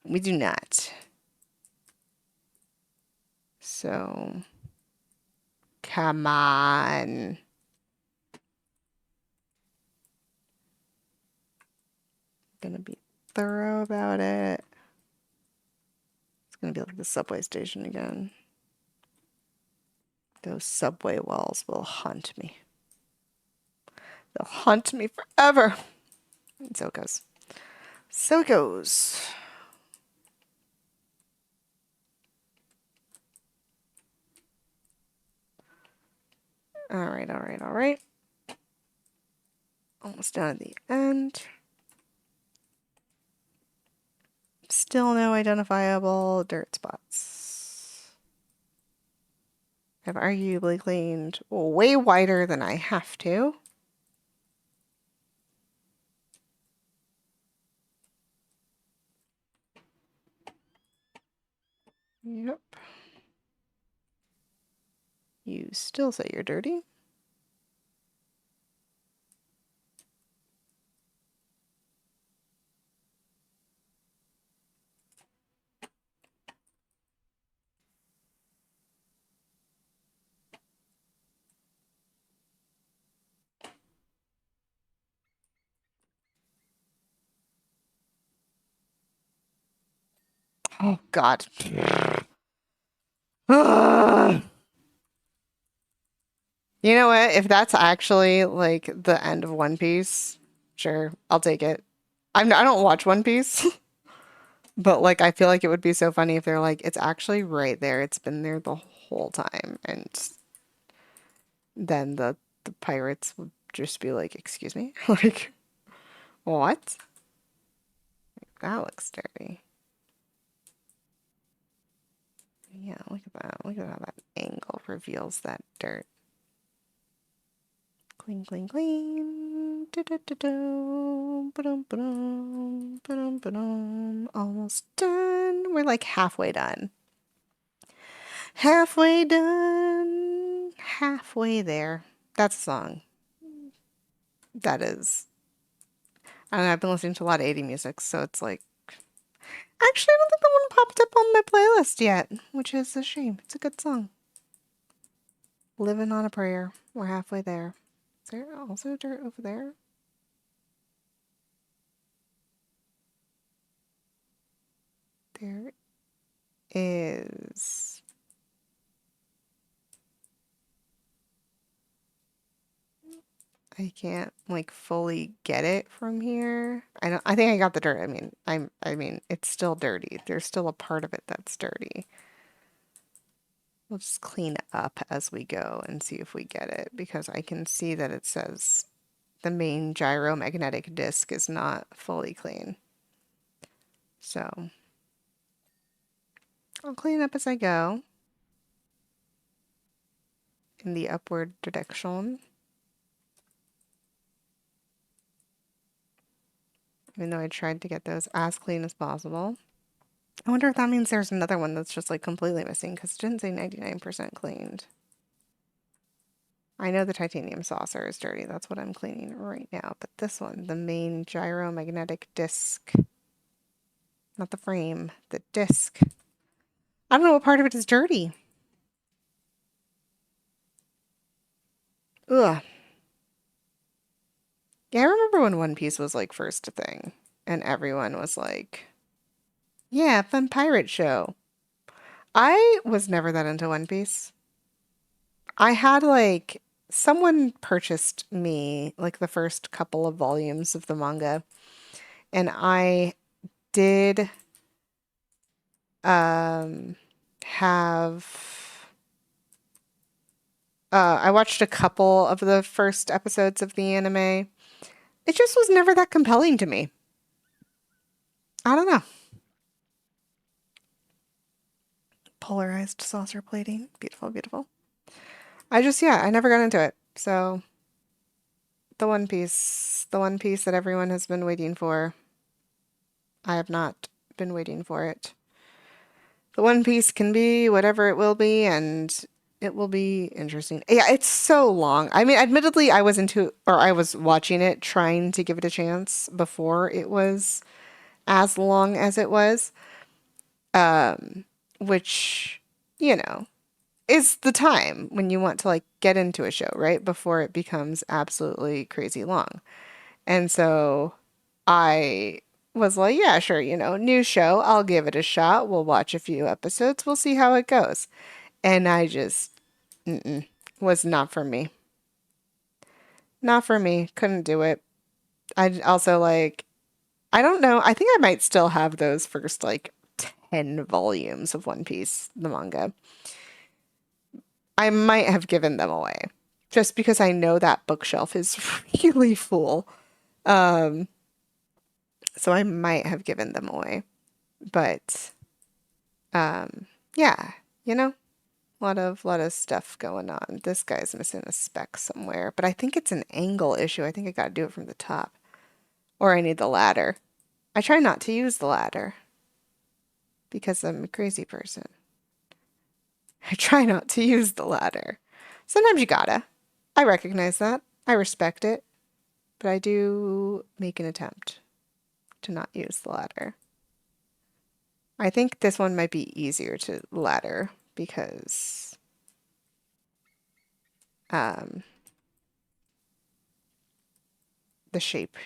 we do not. So, come on. Gonna be thorough about it. It's gonna be like the subway station again. Those subway walls will haunt me. They'll haunt me forever. And so it goes. So it goes. All right, all right, all right. Almost down at the end. Still no identifiable dirt spots. I've arguably cleaned way wider than I have to. Yep. You still say you're dirty. Oh, God. You know what? If that's actually like the end of One Piece, sure, I'll take it. I don't watch One Piece, but like I feel like it would be so funny if they're like, it's actually right there. It's been there the whole time, and then the pirates would just be like, "Excuse me, like what? That looks dirty." Yeah, look at that. Look at how that angle reveals that dirt. Clean, clean, clean. Do-do-do-do. Ba-dum, ba-dum. Ba-dum, ba-dum. Almost done. We're like halfway done. Halfway done. Halfway there. That's a song. That is. I don't know, I've been listening to a lot of 80 music, so it's like. Actually, I don't think that one popped up on my playlist yet, which is a shame. It's a good song. Living on a Prayer. We're halfway there. Is there also dirt over there? There is. I can't like fully get it from here. I think I got the dirt. I mean it's still dirty. There's still a part of it that's dirty. We'll just clean up as we go and see if we get it, because I can see that it says the main gyromagnetic disc is not fully clean. So I'll clean up as I go in the upward direction. Even though I tried to get those as clean as possible. I wonder if that means there's another one that's just like completely missing, because it didn't say 99% cleaned. I know the titanium saucer is dirty. That's what I'm cleaning right now. But this one, the main gyromagnetic disc, not the frame, the disc. I don't know what part of it is dirty. Ugh. Yeah, I remember when One Piece was like first a thing, and everyone was like, yeah, fun pirate show. I was never that into One Piece. I had like someone purchased me like the first couple of volumes of the manga, and I did have I watched a couple of the first episodes of the anime. It just was never that compelling to me. I don't know. Polarized saucer plating. Beautiful, beautiful. Yeah, I never got into it. So, the One Piece that everyone has been waiting for, I have not been waiting for it. The One Piece can be whatever it will be, and it will be interesting. Yeah, it's so long. I mean, admittedly, I was watching it, trying to give it a chance before it was as long as it was, um, which, you know, is the time when you want to like get into a show, right? Before it becomes absolutely crazy long. And so I was like, yeah, sure, new show. I'll give it a shot. We'll watch a few episodes. We'll see how it goes. And I just, was not for me. Not for me. Couldn't do it. I also like, I don't know. I think I might still have those first like 10 volumes of One Piece, the manga. I might have given them away just because I know that bookshelf is really full. Um, so I might have given them away. But yeah, you know, lot of stuff going on. This guy's missing a spec somewhere, but I think it's an angle issue. I think I got to do it from the top, or I need the ladder. I try not to use the ladder because I'm a crazy person. I try not to use the ladder. Sometimes you gotta. I recognize that. I respect it, but I do make an attempt to not use the ladder. I think this one might be easier to ladder because um, the shape,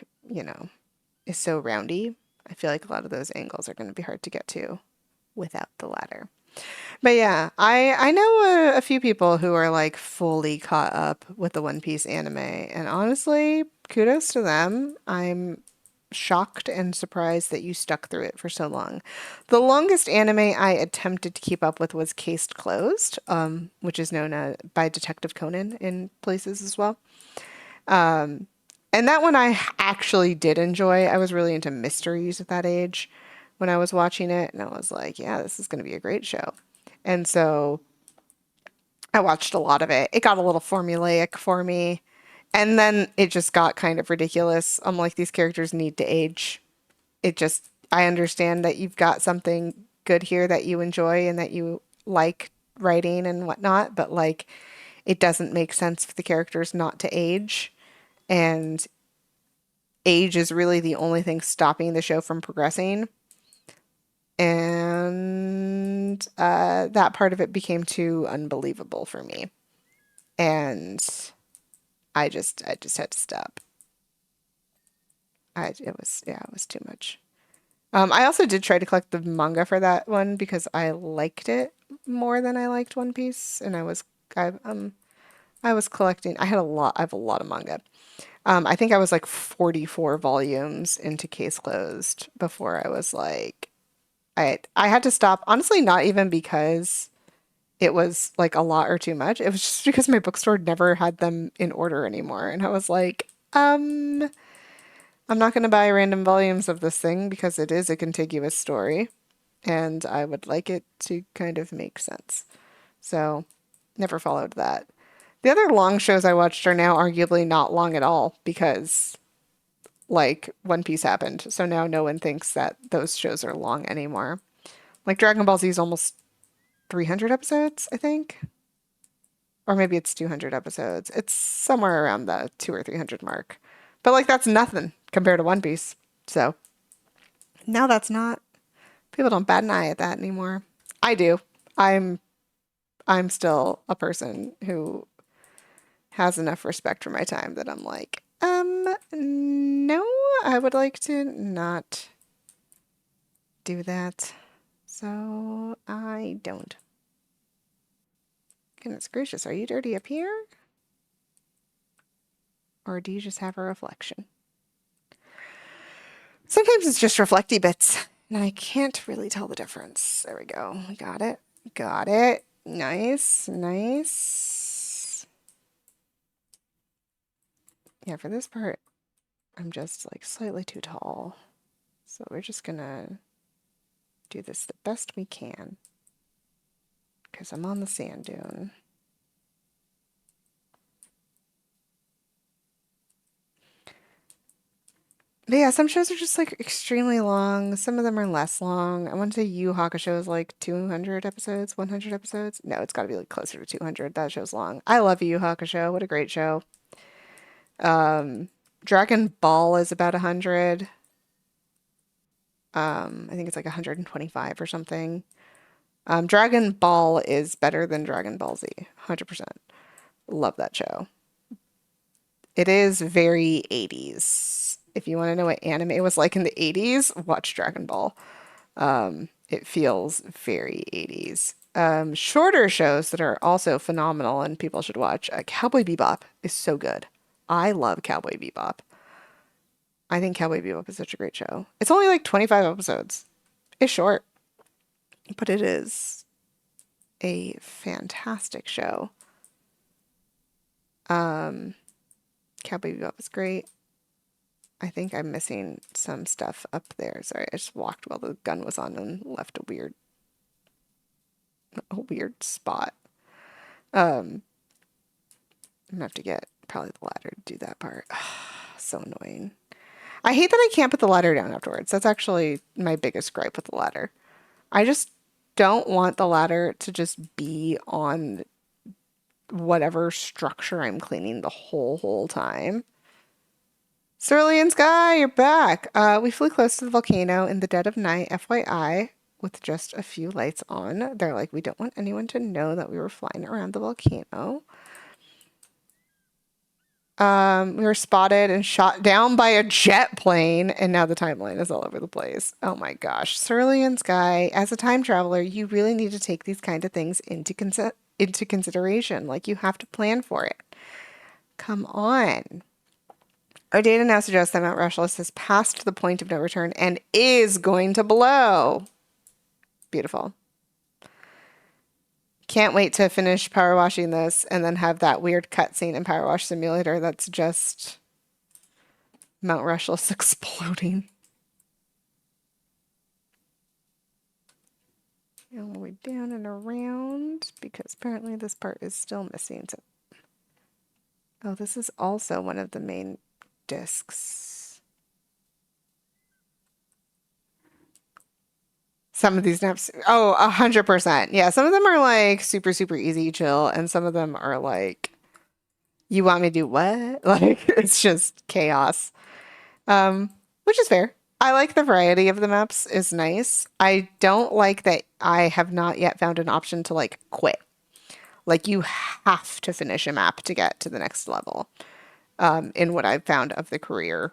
is so roundy. I feel like a lot of those angles are going to be hard to get to without the ladder. But yeah, I know a few people who are like fully caught up with the One Piece anime, and honestly, kudos to them. I'm shocked and surprised that you stuck through it for so long. The longest anime I attempted to keep up with was Cased Closed, which is known by Detective Conan in places as well. Um, and that one I actually did enjoy. I was really into mysteries at that age when I was watching it, and I was like, yeah, this is going to be a great show. And so I watched a lot of it. It got a little formulaic for me. And then it just got kind of ridiculous. I'm like, these characters need to age. I understand that you've got something good here that you enjoy and that you like writing and whatnot, but like, it doesn't make sense for the characters not to age. And age is really the only thing stopping the show from progressing. And that part of it became too unbelievable for me. And I just had to stop. It was too much. I also did try to collect the manga for that one because I liked it more than I liked One Piece, and I was collecting. I have a lot of manga. I think I was like 44 volumes into Case Closed before I was like, I had to stop. Honestly, not even because it was like a lot or too much. It was just because my bookstore never had them in order anymore, and I was like, I'm not going to buy random volumes of this thing because it is a contiguous story, and I would like it to kind of make sense. So, never followed that. The other long shows I watched are now arguably not long at all because, like, One Piece happened. So now no one thinks that those shows are long anymore. Like, Dragon Ball Z is almost 300 episodes, I think. Or maybe it's 200 episodes. It's somewhere around the 2 or 300 mark. But, like, that's nothing compared to One Piece. So, now that's not. People don't bat an eye at that anymore. I do. I'm I'm still a person who has enough respect for my time that I'm like, no, I would like to not do that. So I don't. Goodness gracious, are you dirty up here? Or do you just have a reflection? Sometimes it's just reflecty bits. And I can't really tell the difference. There we go. We got it. Got it. Nice. Nice. Yeah, for this part, I'm just like slightly too tall. So we're just gonna do this the best we can. Because I'm on the sand dune. But yeah, some shows are just like extremely long. Some of them are less long. I want to say Yu Hakusho is like 200 episodes, 100 episodes. No, it's got to be like closer to 200. That show's long. I love Yu Hakusho. What a great show. Dragon Ball is about 100. I think it's like 125 or something. Dragon Ball is better than Dragon Ball Z. 100%. Love that show. It is very 80s. If you want to know what anime was like in the 80s, watch Dragon Ball. It feels very 80s. Shorter shows that are also phenomenal and people should watch. Cowboy Bebop is so good. I love Cowboy Bebop. I think Cowboy Bebop is such a great show. It's only like 25 episodes. It's short, but it is a fantastic show. Cowboy Bebop is great. I think I'm missing some stuff up there. Sorry, I just walked while the gun was on and left a weird spot. I'm gonna have to get probably the ladder to do that part. So annoying. I hate that I can't put the ladder down afterwards. That's actually my biggest gripe with the ladder. I just don't want the ladder to just be on whatever structure I'm cleaning the whole time. Cerulean Sky, you're back. We flew close to the volcano in the dead of night, FYI, with just a few lights on. They're like, we don't want anyone to know that we were flying around the volcano. We were spotted and shot down by a jet plane, and now the timeline is all over the place. Oh my gosh. Cerulean Sky, as a time traveler, you really need to take these kind of things into consideration. Like, you have to plan for it. Come on. Our data now suggests that Mount Rushmore has passed the point of no return and is going to blow. Beautiful. Can't wait to finish power washing this and then have that weird cutscene in Power Wash Simulator that's just Mount Rushmore exploding. All the way down and around because apparently this part is still missing. So, oh, this is also one of the main discs. Some of these maps, oh, 100%. Yeah, some of them are like super, super easy chill, and some of them are like, you want me to do what? Like, it's just chaos. Which is fair. I like the variety of the maps is nice. I don't like that I have not yet found an option to like quit. Like you have to finish a map to get to the next level. In what I've found of the career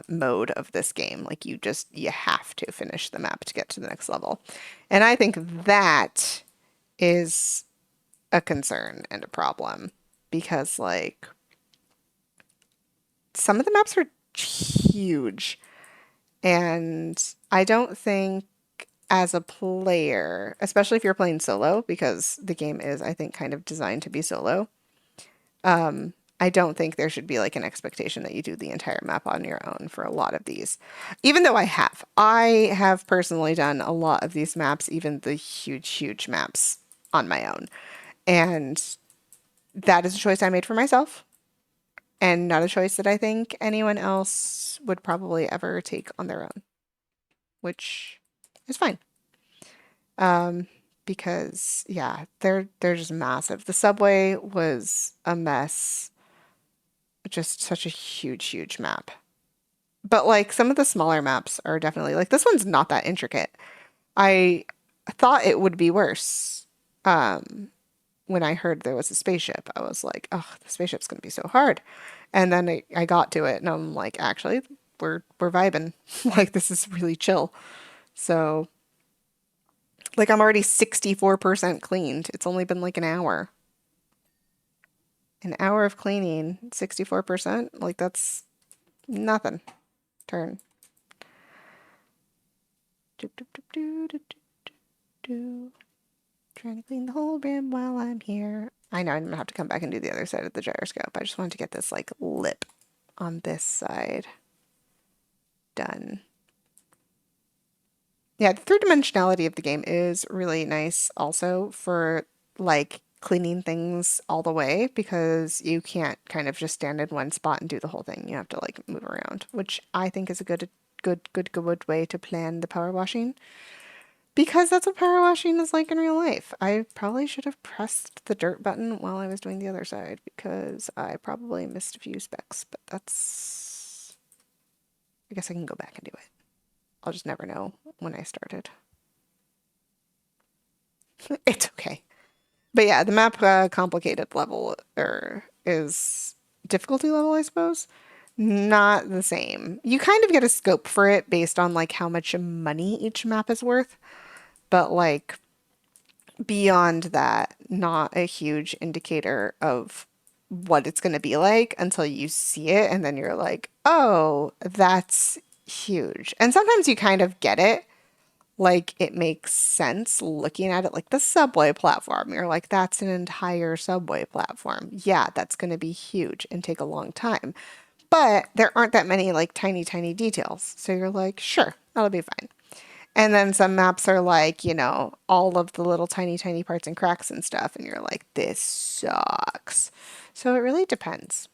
mode of this game. Like you have to finish the map to get to the next level. And I think that is a concern and a problem because like some of the maps are huge and I don't think as a player, especially if you're playing solo, because the game is, I think, kind of designed to be solo, I don't think there should be like an expectation that you do the entire map on your own for a lot of these. Even though I have personally done a lot of these maps, even the huge, huge maps on my own. And that is a choice I made for myself and not a choice that I think anyone else would probably ever take on their own, which is fine. Because yeah, they're just massive. The subway was a mess. Just such a huge, huge map. But like some of the smaller maps are definitely like this one's not that intricate. I thought it would be worse. When I heard there was a spaceship, I was like, oh, the spaceship's gonna be so hard. And then I got to it and I'm like, actually, we're vibing. Like this is really chill. So like I'm already 64% cleaned. It's only been like an hour. An hour of cleaning, 64%? Like that's nothing. Turn. Doop, doop, doop, doo, doo, doo, doo. Trying to clean the whole rim while I'm here. I know I'm gonna have to come back and do the other side of the gyroscope. I just wanted to get this like lip on this side done. Yeah, the three-dimensionality of the game is really nice also for like cleaning things all the way because you can't kind of just stand in one spot and do the whole thing. You have to like move around, which I think is a good way to plan the power washing because that's what power washing is like in real life. I probably should have pressed the dirt button while I was doing the other side because I probably missed a few specks, but that's, I guess I can go back and do it. I'll just never know when I started. It's okay. But yeah, the map complicated level is difficulty level, I suppose. Not the same. You kind of get a scope for it based on like how much money each map is worth, but like beyond that, not a huge indicator of what it's going to be like until you see it and then you're like, "Oh, that's huge." And sometimes you kind of get it like it makes sense looking at it like the subway platform. You're like, that's an entire subway platform. Yeah, that's going to be huge and take a long time. But there aren't that many like tiny, tiny details. So you're like, sure, that'll be fine. And then some maps are like, all of the little tiny, tiny parts and cracks and stuff. And you're like, this sucks. So it really depends.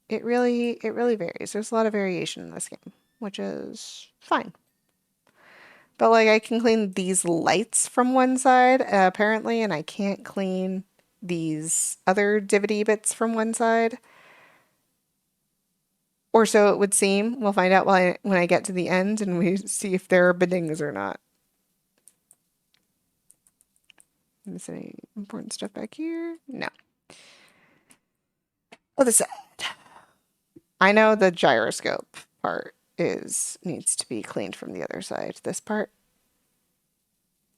It really varies. There's a lot of variation in this game, which is fine. But like I can clean these lights from one side, apparently, and I can't clean these other divity bits from one side. Or so it would seem. We'll find out when I get to the end and we see if there are biddings or not. Is there any important stuff back here? No. Other side. I know the gyroscope part needs to be cleaned from the other side. This part.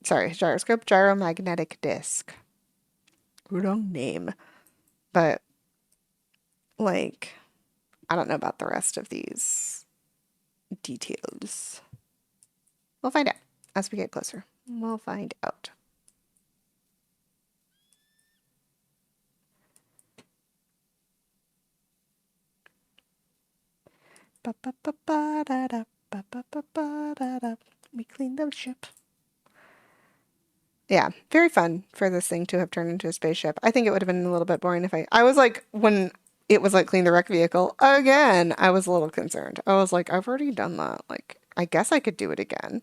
Sorry, gyroscope, gyromagnetic disc. Wrong name. But like I don't know about the rest of these details. We'll find out as we get closer. We'll find out. We cleaned the ship. Yeah, very fun for this thing to have turned into a spaceship. I think it would have been a little bit boring if I was like, when it was like clean the wreck vehicle again, I was a little concerned. I was like, I've already done that. Like, I guess I could do it again,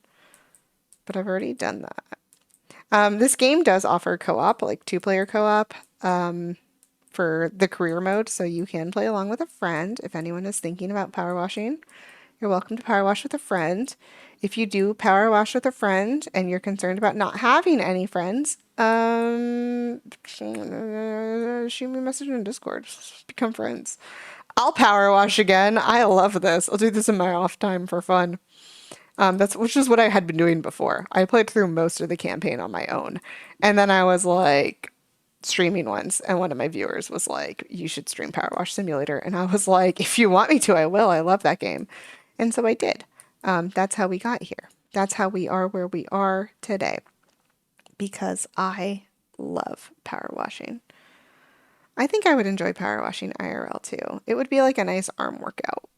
but I've already done that. This game does offer co-op, like two-player co-op, for the career mode, so you can play along with a friend if anyone is thinking about power washing. You're welcome to power wash with a friend. If you do power wash with a friend and you're concerned about not having any friends, shoot me a message in Discord. Become friends. I'll power wash again. I love this. I'll do this in my off time for fun. Which is what I had been doing before. I played through most of the campaign on my own. And then I was like streaming once, and one of my viewers was like, you should stream Power Wash Simulator. And I was like, if you want me to, I will. I love that game. And so I did. That's how we got here. That's how we are where we are today. Because I love power washing. I think I would enjoy power washing IRL too. It would be like a nice arm workout.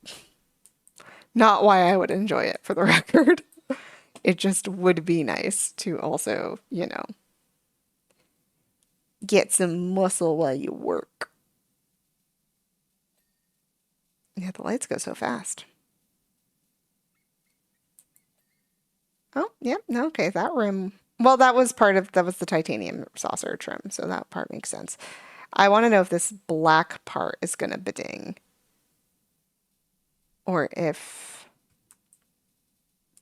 Not why I would enjoy it, for the record. It just would be nice to also, get some muscle while you work. Yeah, the lights go so fast. Oh, yep, yeah, okay, that rim. Well, that was the titanium saucer trim, so that part makes sense. I want to know if this black part is going to beding. Or if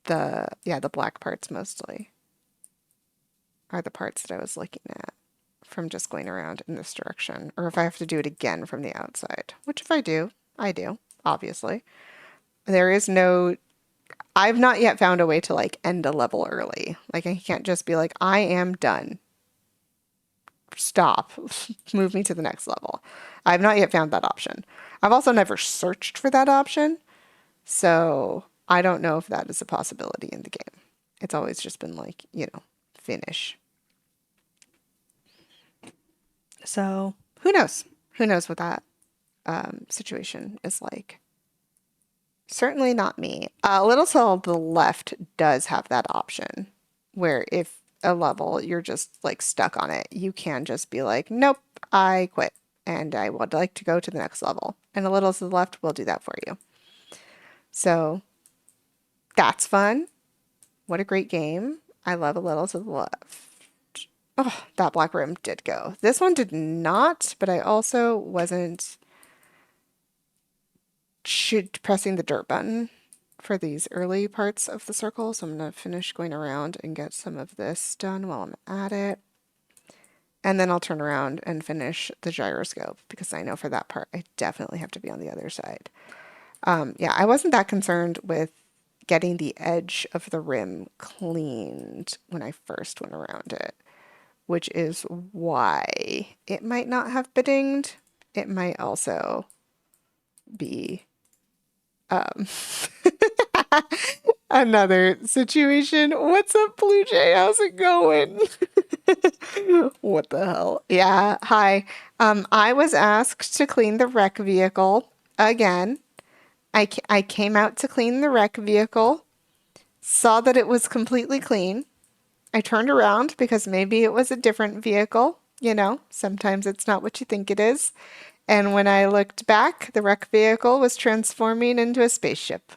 the black parts mostly are the parts that I was looking at from just going around in this direction. Or if I have to do it again from the outside. Which if I do, obviously. I've not yet found a way to like end a level early. Like I can't just be like, I am done. Stop. Move me to the next level. I've not yet found that option. I've also never searched for that option. So I don't know if that is a possibility in the game. It's always just been like, finish. So who knows? Who knows what that situation is like? Certainly not me. A little to the left does have that option where if a level you're just like stuck on it, you can just be like, nope, I quit and I would like to go to the next level. And a little to the left will do that for you. So that's fun. What a great game. I love a little to the left. Oh, that black room did go. This one did not, but I also wasn't pressing the dirt button for these early parts of the circle. So I'm going to finish going around and get some of this done while I'm at it. And then I'll turn around and finish the gyroscope because I know for that part I definitely have to be on the other side. Yeah, I wasn't that concerned with getting the edge of the rim cleaned when I first went around it, which is why it might not have bedinged. It might also be another situation. What's up, Blue Jay? How's it going? What the hell? Yeah, hi. I was asked to clean the wreck vehicle again. I came out to clean the wreck vehicle, saw that it was completely clean. I turned around because maybe it was a different vehicle. Sometimes it's not what you think it is. And when I looked back, the wreck vehicle was transforming into a spaceship.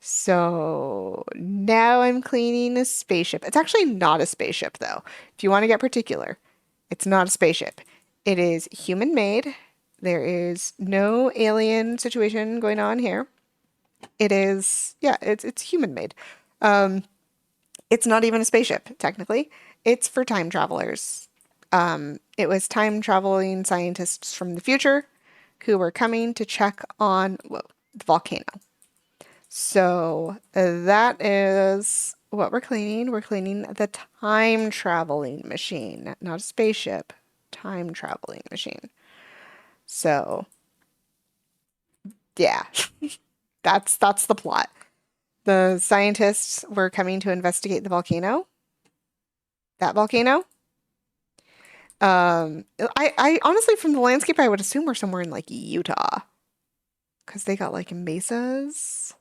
So now I'm cleaning a spaceship. It's actually not a spaceship, though. If you want to get particular, it's not a spaceship. It is human made. There is no alien situation going on here. It is, yeah, it's human made. It's not even a spaceship, technically. It's for time travelers. It was time traveling scientists from the future who were coming to check on the volcano. So that is what we're cleaning. We're cleaning the time traveling machine, not a spaceship, time traveling machine. So yeah, that's the plot. The scientists were coming to investigate the volcano. That volcano. I honestly, from the landscape, I would assume we're somewhere in like Utah, because they got like mesas.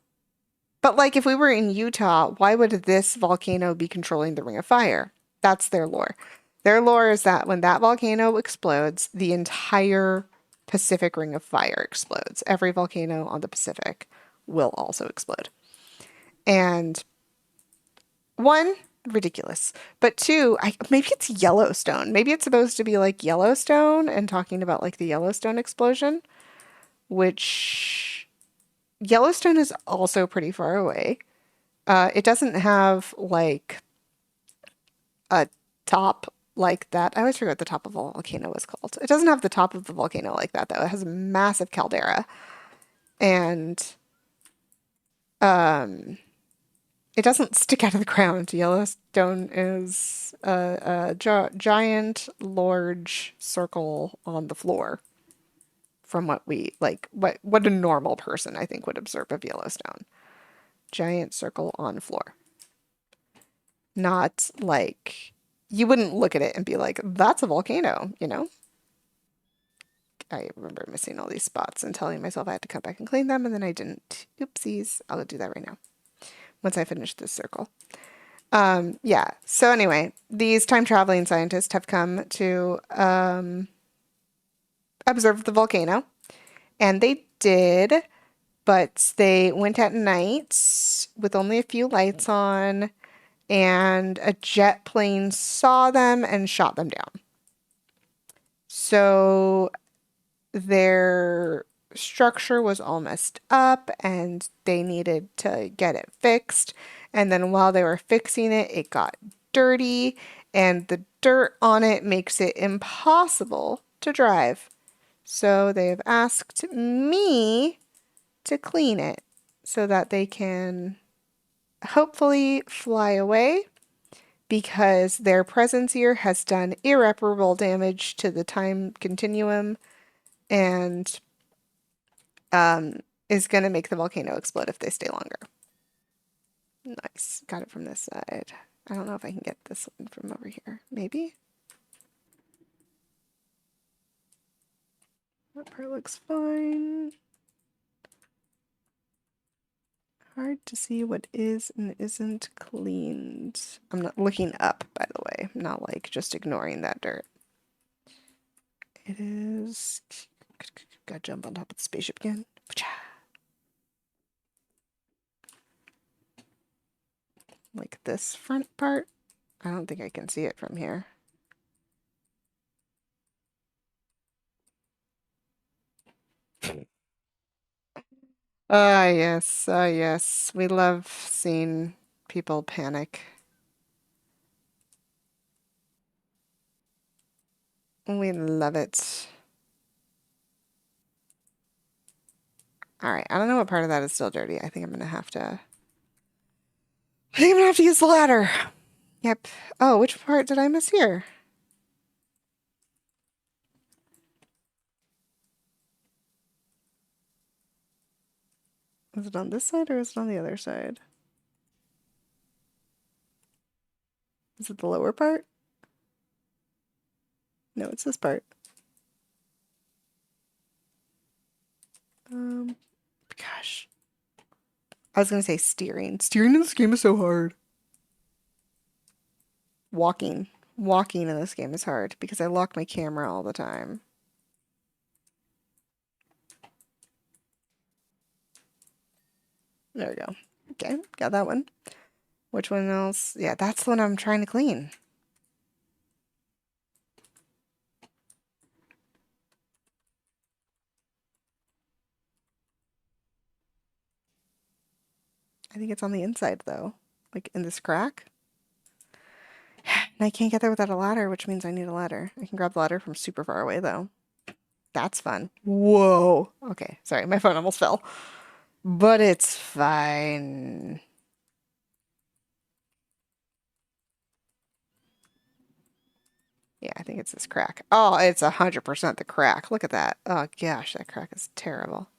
But like if we were in Utah, why would this volcano be controlling the Ring of Fire? That's their lore. Their lore is that when that volcano explodes, the entire Pacific Ring of Fire explodes. Every volcano on the Pacific will also explode. And one, ridiculous. But two, maybe it's Yellowstone. Maybe it's supposed to be like Yellowstone and talking about like the Yellowstone explosion, which Yellowstone is also pretty far away. It doesn't have like a top like that. I always forget what the top of a volcano is called. It doesn't have the top of the volcano like that, though. It has a massive caldera. And it doesn't stick out of the ground. Yellowstone is a giant, large circle on the floor from what we like, what a normal person I think would observe of Yellowstone. Giant circle on floor. Not like you wouldn't look at it and be like, that's a volcano, I remember missing all these spots and telling myself I had to come back and clean them, and then I didn't. Oopsies. I'll do that right now once I finish this circle. Yeah. So anyway, these time traveling scientists have come to observe the volcano, and they did, but they went at night with only a few lights on, and a jet plane saw them and shot them down. So their structure was all messed up and they needed to get it fixed. And then while they were fixing it, it got dirty, and the dirt on it makes it impossible to drive. So they have asked me to clean it so that they can hopefully fly away, because their presence here has done irreparable damage to the time continuum and is going to make the volcano explode if they stay longer. Nice. Got it from this side. I don't know if I can get this one from over here. Maybe? That part looks fine. Hard to see what is and isn't cleaned. I'm not looking up, by the way. I'm not like just ignoring that dirt. It is. Gotta jump on top of the spaceship again. Like this front part. I don't think I can see it from here. Ah, yes. Ah, yes. We love seeing people panic. We love it. All right. I don't know what part of that is still dirty. I think I'm gonna have to. I think I'm gonna have to use the ladder. Yep. Oh, which part did I miss here? Is it on this side or is it on the other side? Is it the lower part? No, it's this part. Gosh. I was gonna say steering. Steering in this game is so hard. Walking. Walking in this game is hard because I lock my camera all the time. There we go. Okay, got that one. Which one else? Yeah, that's the one I'm trying to clean. I think it's on the inside though, like in this crack. And I can't get there without a ladder, which means I need a ladder. I can grab the ladder from super far away though. That's fun. Whoa. Okay, sorry, my phone almost fell. But it's fine. Yeah, I think it's this crack. Oh, it's 100% the crack. Look at that. Oh gosh, that crack is terrible.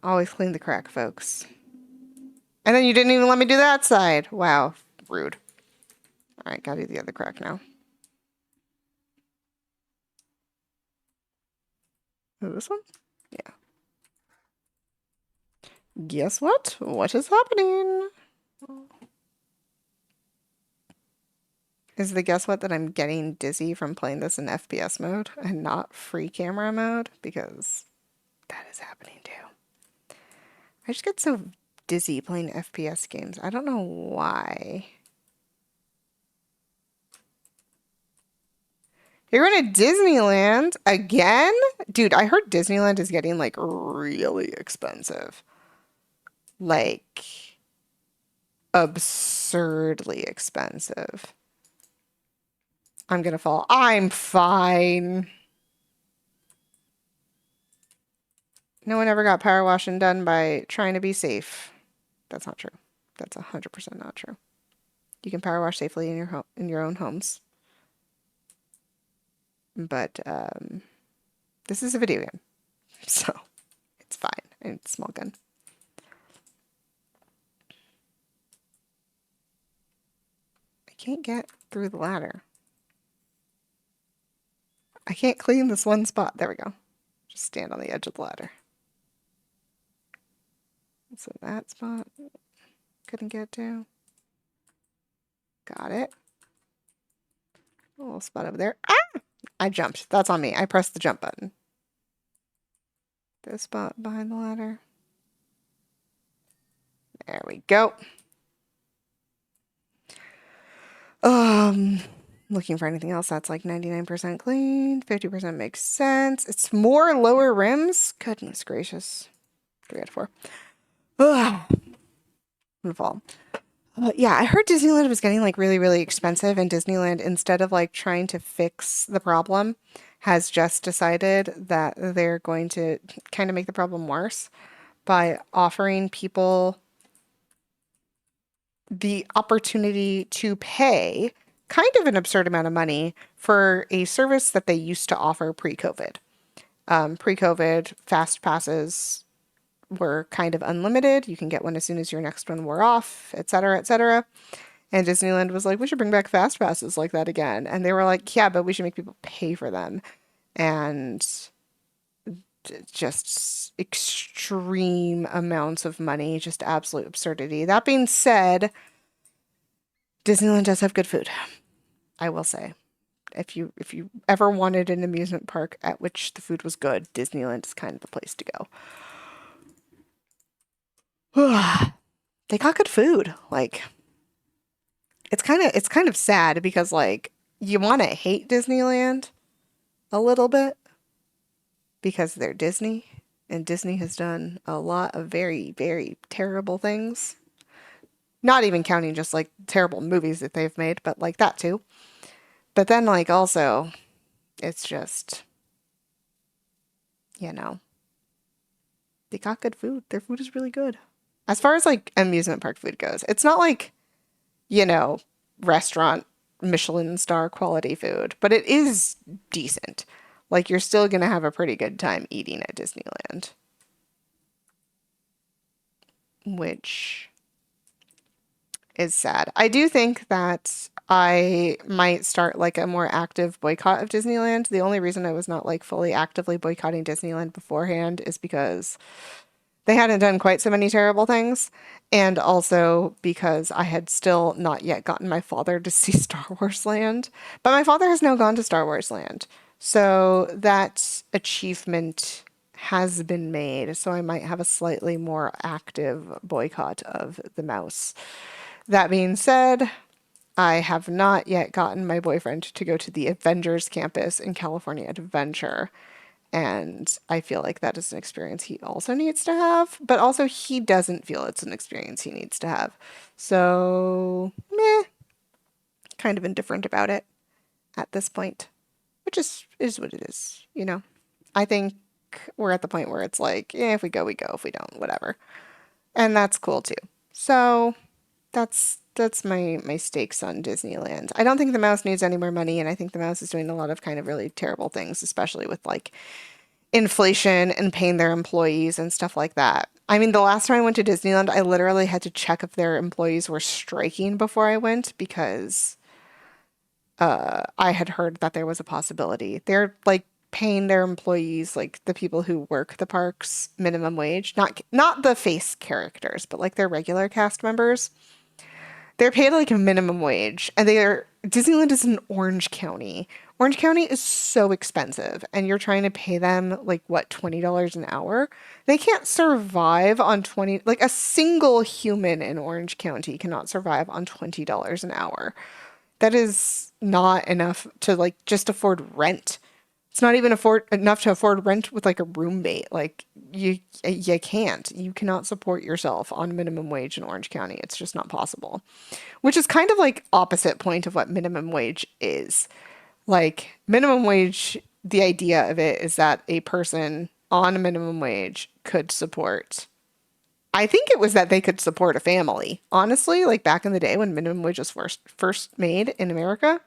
Always clean the crack, folks. And then you didn't even let me do that side. Wow, rude. All right, gotta do the other crack now. Oh, this one? Yeah. Guess what? What is happening? Is the guess what that I'm getting dizzy from playing this in FPS mode and not free camera mode? Because that is happening too. I just get so dizzy playing FPS games. I don't know why. You're going to Disneyland again? Dude, I heard Disneyland is getting like really expensive. Like absurdly expensive. I'm gonna fall. I'm fine. No one ever got power washing done by trying to be safe. That's not true. That's 100% not true. You can power wash safely in your home, in your own homes. But this is a video game, so it's fine. And it's a small gun. I can't get through the ladder. I can't clean this one spot. There we go. Just stand on the edge of the ladder. So that spot couldn't get to. Got it. A little spot over there. Ah! I jumped. That's on me. I pressed the jump button. This spot behind the ladder. There we go. Looking for anything else that's like 99% clean, 50% makes sense. It's more lower rims. Goodness gracious. 3 out of 4. Ugh. I'm gonna fall. Yeah, I heard Disneyland was getting like really, really expensive, and Disneyland, instead of like trying to fix the problem, has just decided that they're going to kind of make the problem worse by offering people the opportunity to pay kind of an absurd amount of money for a service that they used to offer pre-COVID. Pre-COVID, fast passes were kind of unlimited. You can get one as soon as your next one wore off, et cetera, et cetera. And Disneyland was like, we should bring back fast passes like that again. And they were like, yeah, but we should make people pay for them. And just extreme amounts of money, just absolute absurdity. That being said, Disneyland does have good food, I will say. If you ever wanted an amusement park at which the food was good, Disneyland is kind of the place to go. They got good food. Like it's kind of sad because like you want to hate Disneyland a little bit because they're Disney and Disney has done a lot of very, very terrible things. Not even counting just like terrible movies that they've made, but like that too. But then like also it's just, you know, they got good food. Their food is really good. As far as like amusement park food goes, it's not like, you know, restaurant Michelin star quality food, but it is decent. Like you're still gonna have a pretty good time eating at Disneyland, which is sad. I do think that I might start like a more active boycott of Disneyland. The only reason I was not like fully actively boycotting Disneyland beforehand is because they hadn't done quite so many terrible things, and also because I had still not yet gotten my father to see Star Wars Land. But my father has now gone to Star Wars Land, so that achievement has been made. So I might have a slightly more active boycott of the mouse. That being said, I have not yet gotten my boyfriend to go to the Avengers campus in California Adventure. And I feel like that is an experience he also needs to have, but also he doesn't feel it's an experience he needs to have. So, meh, kind of indifferent about it at this point, which is what it is, you know. I think we're at the point where it's like, yeah, if we go, we go. If we don't, whatever. And that's cool too. So, that's my stakes on Disneyland. I don't think the mouse needs any more money, and I think the mouse is doing a lot of kind of really terrible things, especially with like inflation and paying their employees and stuff like that. I mean, the last time I went to Disneyland, I literally had to check if their employees were striking before I went because I had heard that there was a possibility. They're like paying their employees, like the people who work the parks, minimum wage, not the face characters, but like their regular cast members. They're paid like a minimum wage, and Disneyland is in Orange County. Orange County is so expensive, and you're trying to pay them like what, $20 an hour? They can't survive on 20, like a single human in Orange County cannot survive on $20 an hour. That is not enough to like just afford rent. It's not even afford enough to afford rent with like a roommate. Like you can't. You cannot support yourself on minimum wage in Orange County. It's just not possible. Which is kind of like opposite point of what minimum wage is. Like minimum wage, the idea of it is that a person on a minimum wage could support. I think it was that they could support a family. Honestly, like back in the day when minimum wage was first made in America,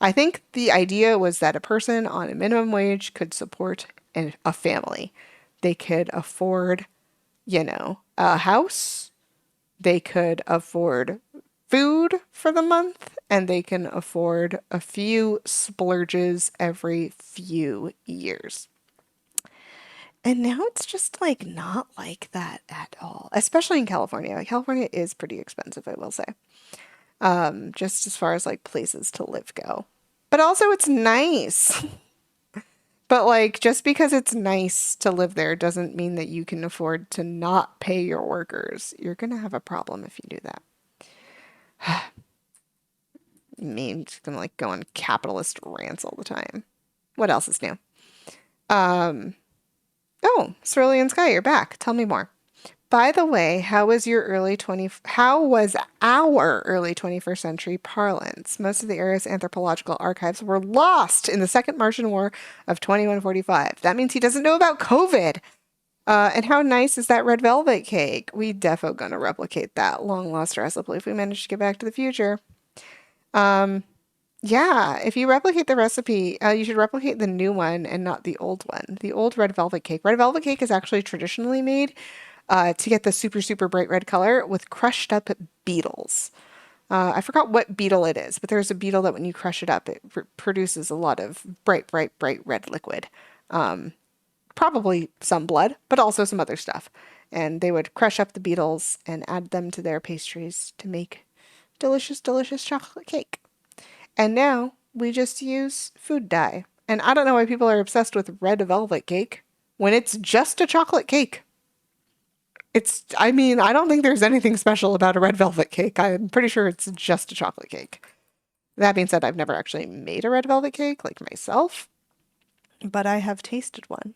I think the idea was that a person on a minimum wage could support a family. They could afford, you know, a house. They could afford food for the month, and they can afford a few splurges every few years. And now it's just like not like that at all, especially in California. Like, California is pretty expensive, I will say. Just as far as like places to live go. But also it's nice. But like just because it's nice to live there doesn't mean that you can afford to not pay your workers. You're gonna have a problem if you do that. Me, I'm just gonna like go on capitalist rants all the time. What else is new? Um, oh, Cerulean Sky, you're back. Tell me more. By the way, how was our early 21st century parlance? Most of the era's anthropological archives were lost in the Second Martian War of 2145. That means he doesn't know about COVID. And how nice is that red velvet cake? We defo gonna replicate that long lost recipe if we manage to get back to the future. Um, yeah, if you replicate the recipe, you should replicate the new one and not the old one. The old red velvet cake. Red velvet cake is actually traditionally made to get the super, super bright red color with crushed up beetles. I forgot what beetle it is, but there's a beetle that when you crush it up, it produces a lot of bright, bright, bright red liquid. Probably some blood, but also some other stuff. And they would crush up the beetles and add them to their pastries to make delicious, delicious chocolate cake. And now we just use food dye. And I don't know why people are obsessed with red velvet cake when it's just a chocolate cake. I mean, I don't think there's anything special about a red velvet cake. I'm pretty sure it's just a chocolate cake. That being said, I've never actually made a red velvet cake like myself, but I have tasted one.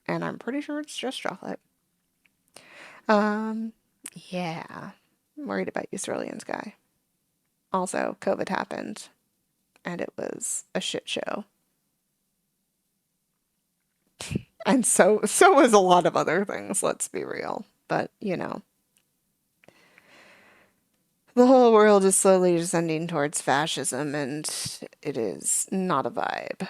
And I'm pretty sure it's just chocolate. Um, yeah. I'm worried about Australians guy. Also, COVID happened, and it was a shit show. And so was a lot of other things, let's be real. But, you know, the whole world is slowly descending towards fascism, and it is not a vibe.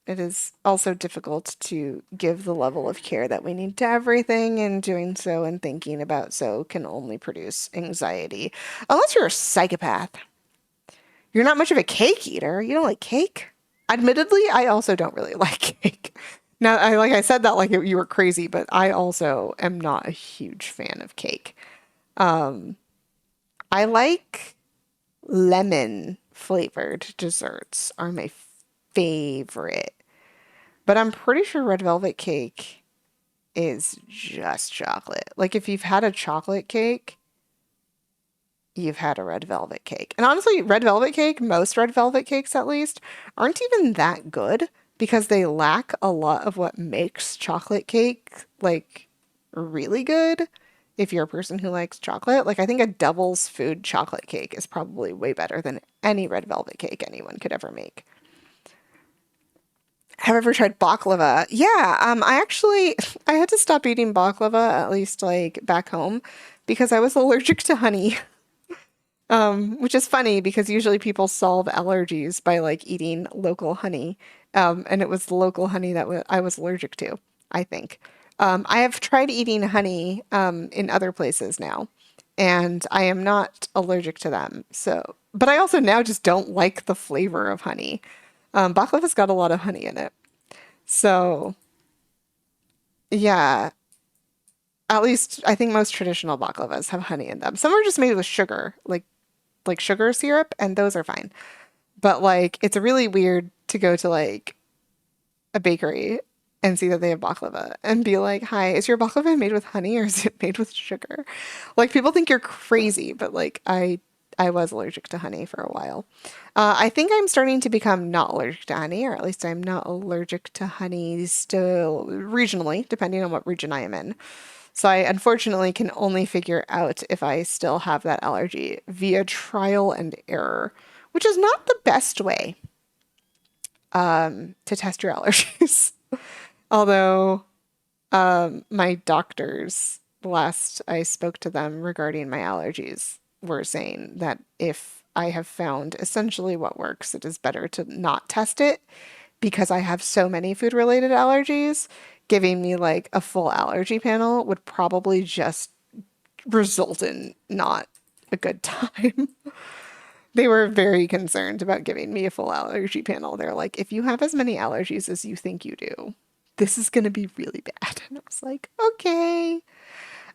It is also difficult to give the level of care that we need to everything, and doing so and thinking about so can only produce anxiety. Unless you're a psychopath. You're not much of a cake eater. You don't like cake? Admittedly, I also don't really like cake. Now, I said that like you were crazy, but I also am not a huge fan of cake. I like lemon flavored desserts are my favorite. But I'm pretty sure red velvet cake is just chocolate. Like if you've had a chocolate cake, you've had a red velvet cake. And honestly, red velvet cake, most red velvet cakes at least, aren't even that good because they lack a lot of what makes chocolate cake like really good. If you're a person who likes chocolate, like I think a Devil's Food chocolate cake is probably way better than any red velvet cake anyone could ever make. Have you ever tried baklava? Yeah, I actually I had to stop eating baklava at least like back home because I was allergic to honey. Which is funny because usually people solve allergies by like eating local honey. And it was the local honey that I was allergic to, I think. I have tried eating honey in other places now, and I am not allergic to them. So, but I also now just don't like the flavor of honey. Baklava's got a lot of honey in it. So, yeah, at least I think most traditional baklavas have honey in them. Some are just made with sugar, like sugar syrup, and those are fine. But like it's really weird to go to like a bakery and see that they have baklava and be like, "Hi, is your baklava made with honey or is it made with sugar?" Like people think you're crazy, but like I was allergic to honey for a while. I think I'm starting to become not allergic to honey, or at least I'm not allergic to honey still regionally, depending on what region I am in. So I unfortunately can only figure out if I still have that allergy via trial and error, which is not the best way to test your allergies. Although my doctors, last I spoke to them regarding my allergies, were saying that if I have found essentially what works, it is better to not test it because I have so many food related allergies. Giving me like a full allergy panel would probably just result in not a good time. They were very concerned about giving me a full allergy panel. They're like, if you have as many allergies as you think you do, this is going to be really bad. And I was like, okay.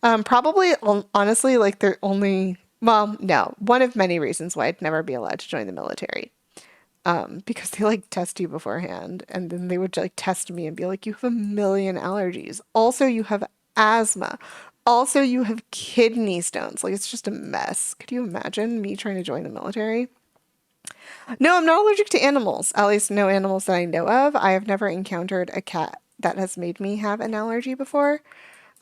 Probably, honestly, like they're only, well, no, one of many reasons why I'd never be allowed to join the military. Because they like test you beforehand, and then they would like test me and be like, you have a million allergies. Also, you have asthma. Also, you have kidney stones. Like, it's just a mess. Could you imagine me trying to join the military? No, I'm not allergic to animals. At least no animals that I know of. I have never encountered a cat that has made me have an allergy before.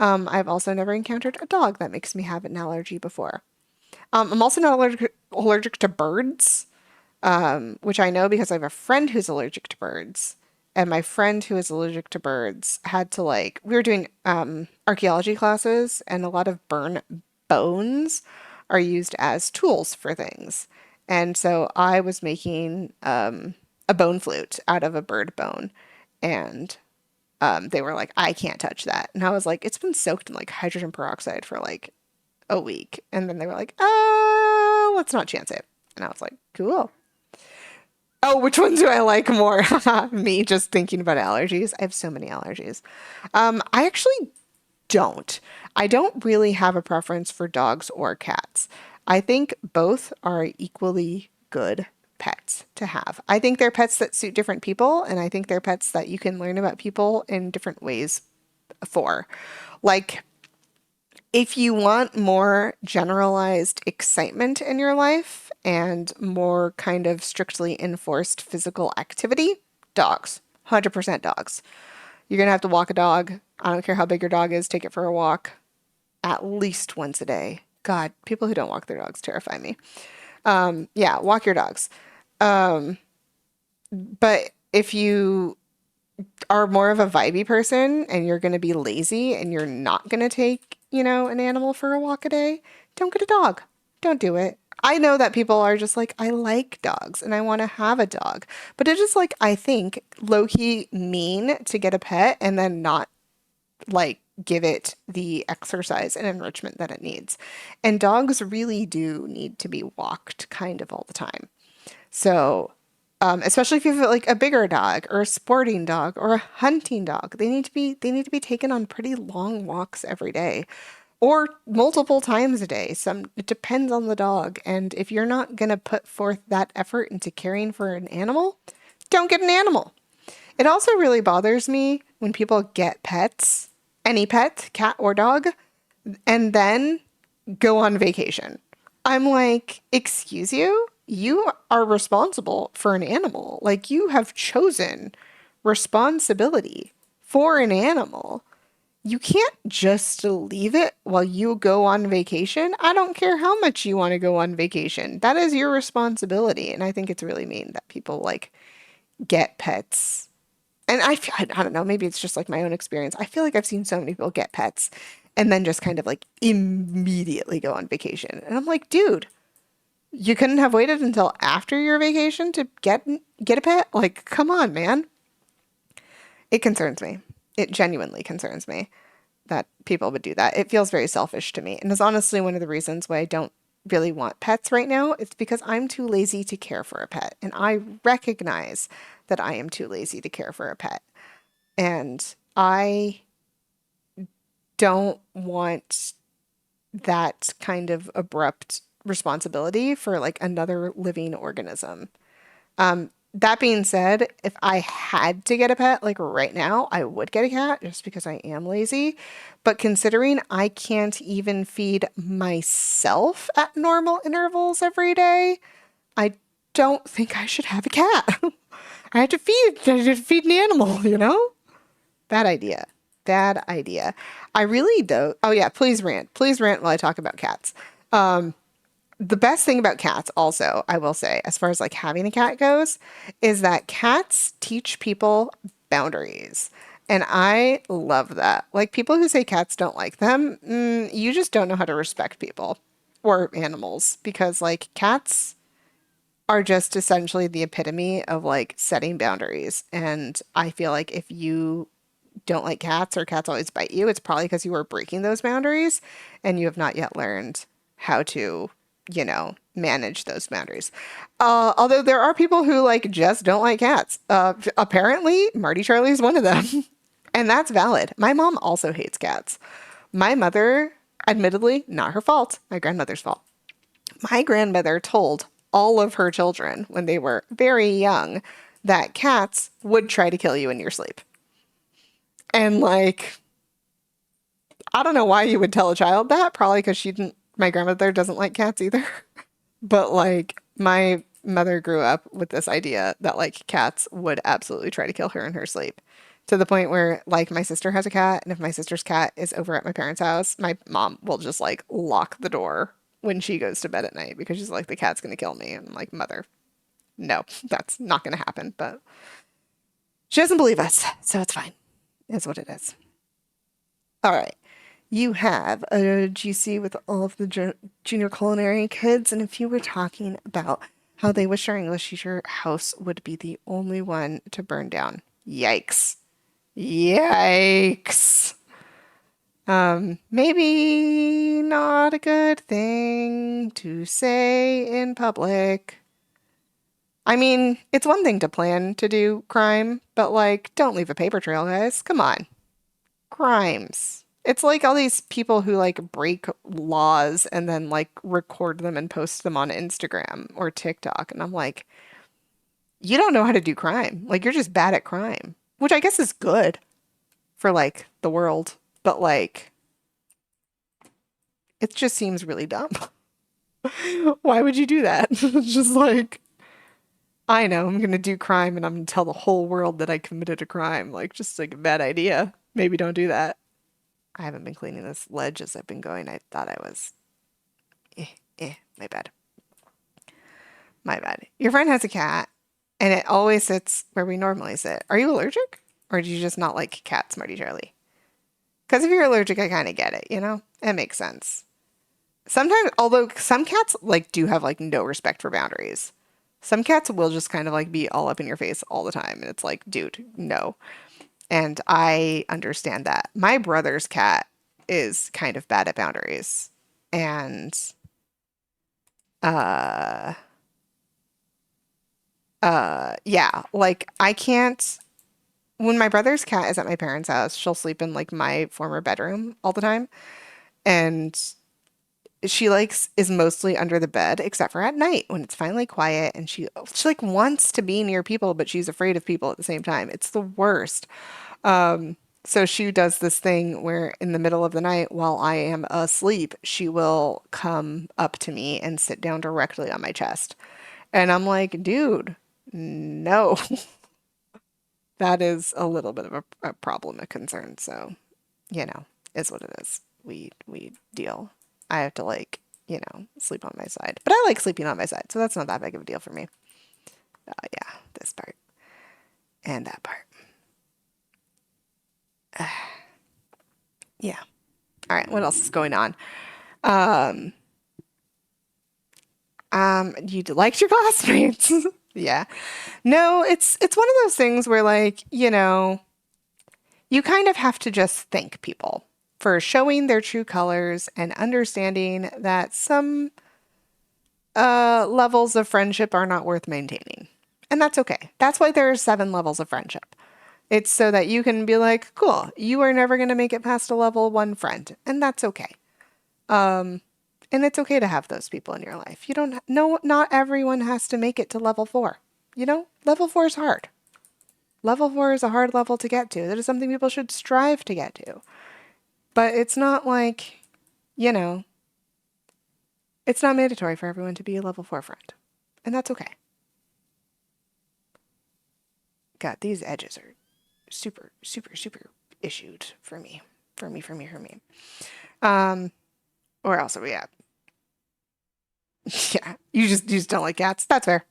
I've also never encountered a dog that makes me have an allergy before. I'm also not allergic to birds, which I know because I have a friend who's allergic to birds. And my friend who is allergic to birds had to like, we were doing archaeology classes, and a lot of burn bones are used as tools for things. And so I was making a bone flute out of a bird bone. And They were like, I can't touch that. And I was like, it's been soaked in like hydrogen peroxide for like a week. And then they were like, let's not chance it. And I was like, cool. Oh, which ones do I like more? Me just thinking about allergies. I have so many allergies. I actually don't. I don't really have a preference for dogs or cats. I think both are equally good pets to have. I think they're pets that suit different people, and I think they're pets that you can learn about people in different ways for. Like, if you want more generalized excitement in your life and more kind of strictly enforced physical activity, dogs. 100% dogs. You're going to have to walk a dog. I don't care how big your dog is, take it for a walk at least once a day. God, people who don't walk their dogs terrify me. Yeah, walk your dogs. But if you are more of a vibey person and you're going to be lazy and you're not going to take, an animal for a walk a day, don't get a dog. Don't do it. I know that people are just like, I like dogs and I want to have a dog. But it is like, I think, low key mean to get a pet and then not like give it the exercise and enrichment that it needs. And dogs really do need to be walked kind of all the time. So, especially if you have like a bigger dog or a sporting dog or a hunting dog, they need to be taken on pretty long walks every day or multiple times a day. It depends on the dog. And if you're not going to put forth that effort into caring for an animal, don't get an animal. It also really bothers me when people get pets, any pet, cat or dog, and then go on vacation. I'm like, excuse you? You are responsible for an animal. Like, you have chosen responsibility for an animal. You can't just leave it while you go on vacation. I don't care how much you want to go on vacation. That is your responsibility. And I think it's really mean that people like get pets. And I don't know, maybe it's just like my own experience. I feel like I've seen so many people get pets and then just kind of like immediately go on vacation. And I'm like, dude, you couldn't have waited until after your vacation to get a pet? Like, come on, man. It concerns me. It genuinely concerns me that people would do that. It feels very selfish to me. And it's honestly one of the reasons why I don't really want pets right now. It's because I'm too lazy to care for a pet. And I recognize that I am too lazy to care for a pet. And I don't want that kind of abrupt responsibility for like another living organism. That being said, if I had to get a pet, like right now, I would get a cat just because I am lazy. But considering I can't even feed myself at normal intervals every day, I don't think I should have a cat. I have to feed an animal, you know? Bad idea. Bad idea. I really don't. Oh yeah, please rant. Please rant while I talk about cats. The best thing about cats also, I will say, as far as like having a cat goes, is that cats teach people boundaries. And I love that. Like people who say cats don't like them, you just don't know how to respect people or animals because like cats are just essentially the epitome of like setting boundaries. And I feel like if you don't like cats or cats always bite you, it's probably because you are breaking those boundaries and you have not yet learned how to, manage those boundaries. Although there are people who like just don't like cats. Apparently, Marty Charlie is one of them. And that's valid. My mom also hates cats. My mother, admittedly, not her fault, my grandmother's fault. My grandmother told all of her children when they were very young that cats would try to kill you in your sleep. And like, I don't know why you would tell a child that. Probably because my grandmother doesn't like cats either. But like, my mother grew up with this idea that like cats would absolutely try to kill her in her sleep. To the point where like my sister has a cat, and if my sister's cat is over at my parents' house, my mom will just like lock the door when she goes to bed at night because she's like, the cat's gonna kill me. And I'm like, mother, no, that's not gonna happen. But she doesn't believe us, so it's fine. It's what it is. All right. You have a GC with all of the junior culinary kids, and if you were talking about how they wish their English teacher house would be the only one to burn down, yikes. Yikes. Maybe not a good thing to say in public. I mean, it's one thing to plan to do crime, but like, don't leave a paper trail, guys. Come on. Crimes. It's like all these people who like break laws and then like record them and post them on Instagram or TikTok. And I'm like, you don't know how to do crime. Like, you're just bad at crime, which I guess is good for like the world, but like, it just seems really dumb. Why would you do that? It's just like, I know I'm gonna do crime and I'm gonna tell the whole world that I committed a crime. Like, just like a bad idea. Maybe don't do that. I haven't been cleaning this ledge as I've been going. I thought I was. My bad. My bad. Your friend has a cat and it always sits where we normally sit. Are you allergic? Or do you just not like cats, Marty Charlie? Because if you're allergic, I kind of get it, you know? It makes sense. Sometimes, although some cats like do have like no respect for boundaries. Some cats will just kind of like be all up in your face all the time. And it's like, dude, no. And I understand that. My brother's cat is kind of bad at boundaries. And uh yeah, like I can't when my brother's cat is at my parents' house, she'll sleep in like my former bedroom all the time. And she likes is mostly under the bed except for at night when it's finally quiet and she like wants to be near people but she's afraid of people at the same time. It's the worst. So she does this thing where in the middle of the night while I am asleep, she will come up to me and sit down directly on my chest. And I'm like, dude, no. That is a little bit of a problem, a concern. So, you know, is what it is. We deal. I have to like, sleep on my side. But I like sleeping on my side, so that's not that big of a deal for me. Yeah, this part and that part. Yeah. All right, what else is going on? Um, you liked your classmates. Yeah. No, it's one of those things where like, you kind of have to just thank people for showing their true colors and understanding that some levels of friendship are not worth maintaining. And that's okay. That's why there are 7 levels of friendship. It's so that you can be like, cool, you are never going to make it past a level 1 friend. And that's okay. And it's okay to have those people in your life. You don't no not everyone has to make it to level 4. Level 4 is hard. Level 4 is a hard level to get to. That is something people should strive to get to. But it's not like, you know, it's not mandatory for everyone to be a level 4 friend. And that's okay. God, these edges are super, super, super issued for me. For me. Where else are we at? Yeah, you just don't like cats. That's fair.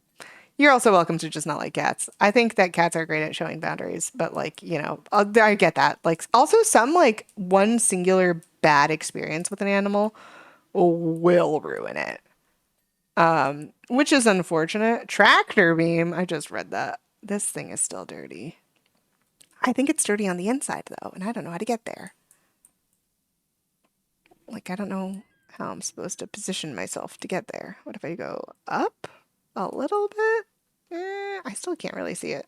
You're also welcome to just not like cats. I think that cats are great at showing boundaries, but like, I get that. Like also some like one singular bad experience with an animal will ruin it. Which is unfortunate. Tractor beam, I just read that. This thing is still dirty. I think it's dirty on the inside though, and I don't know how to get there. Like I don't know how I'm supposed to position myself to get there. What if I go up a little bit? I still can't really see it.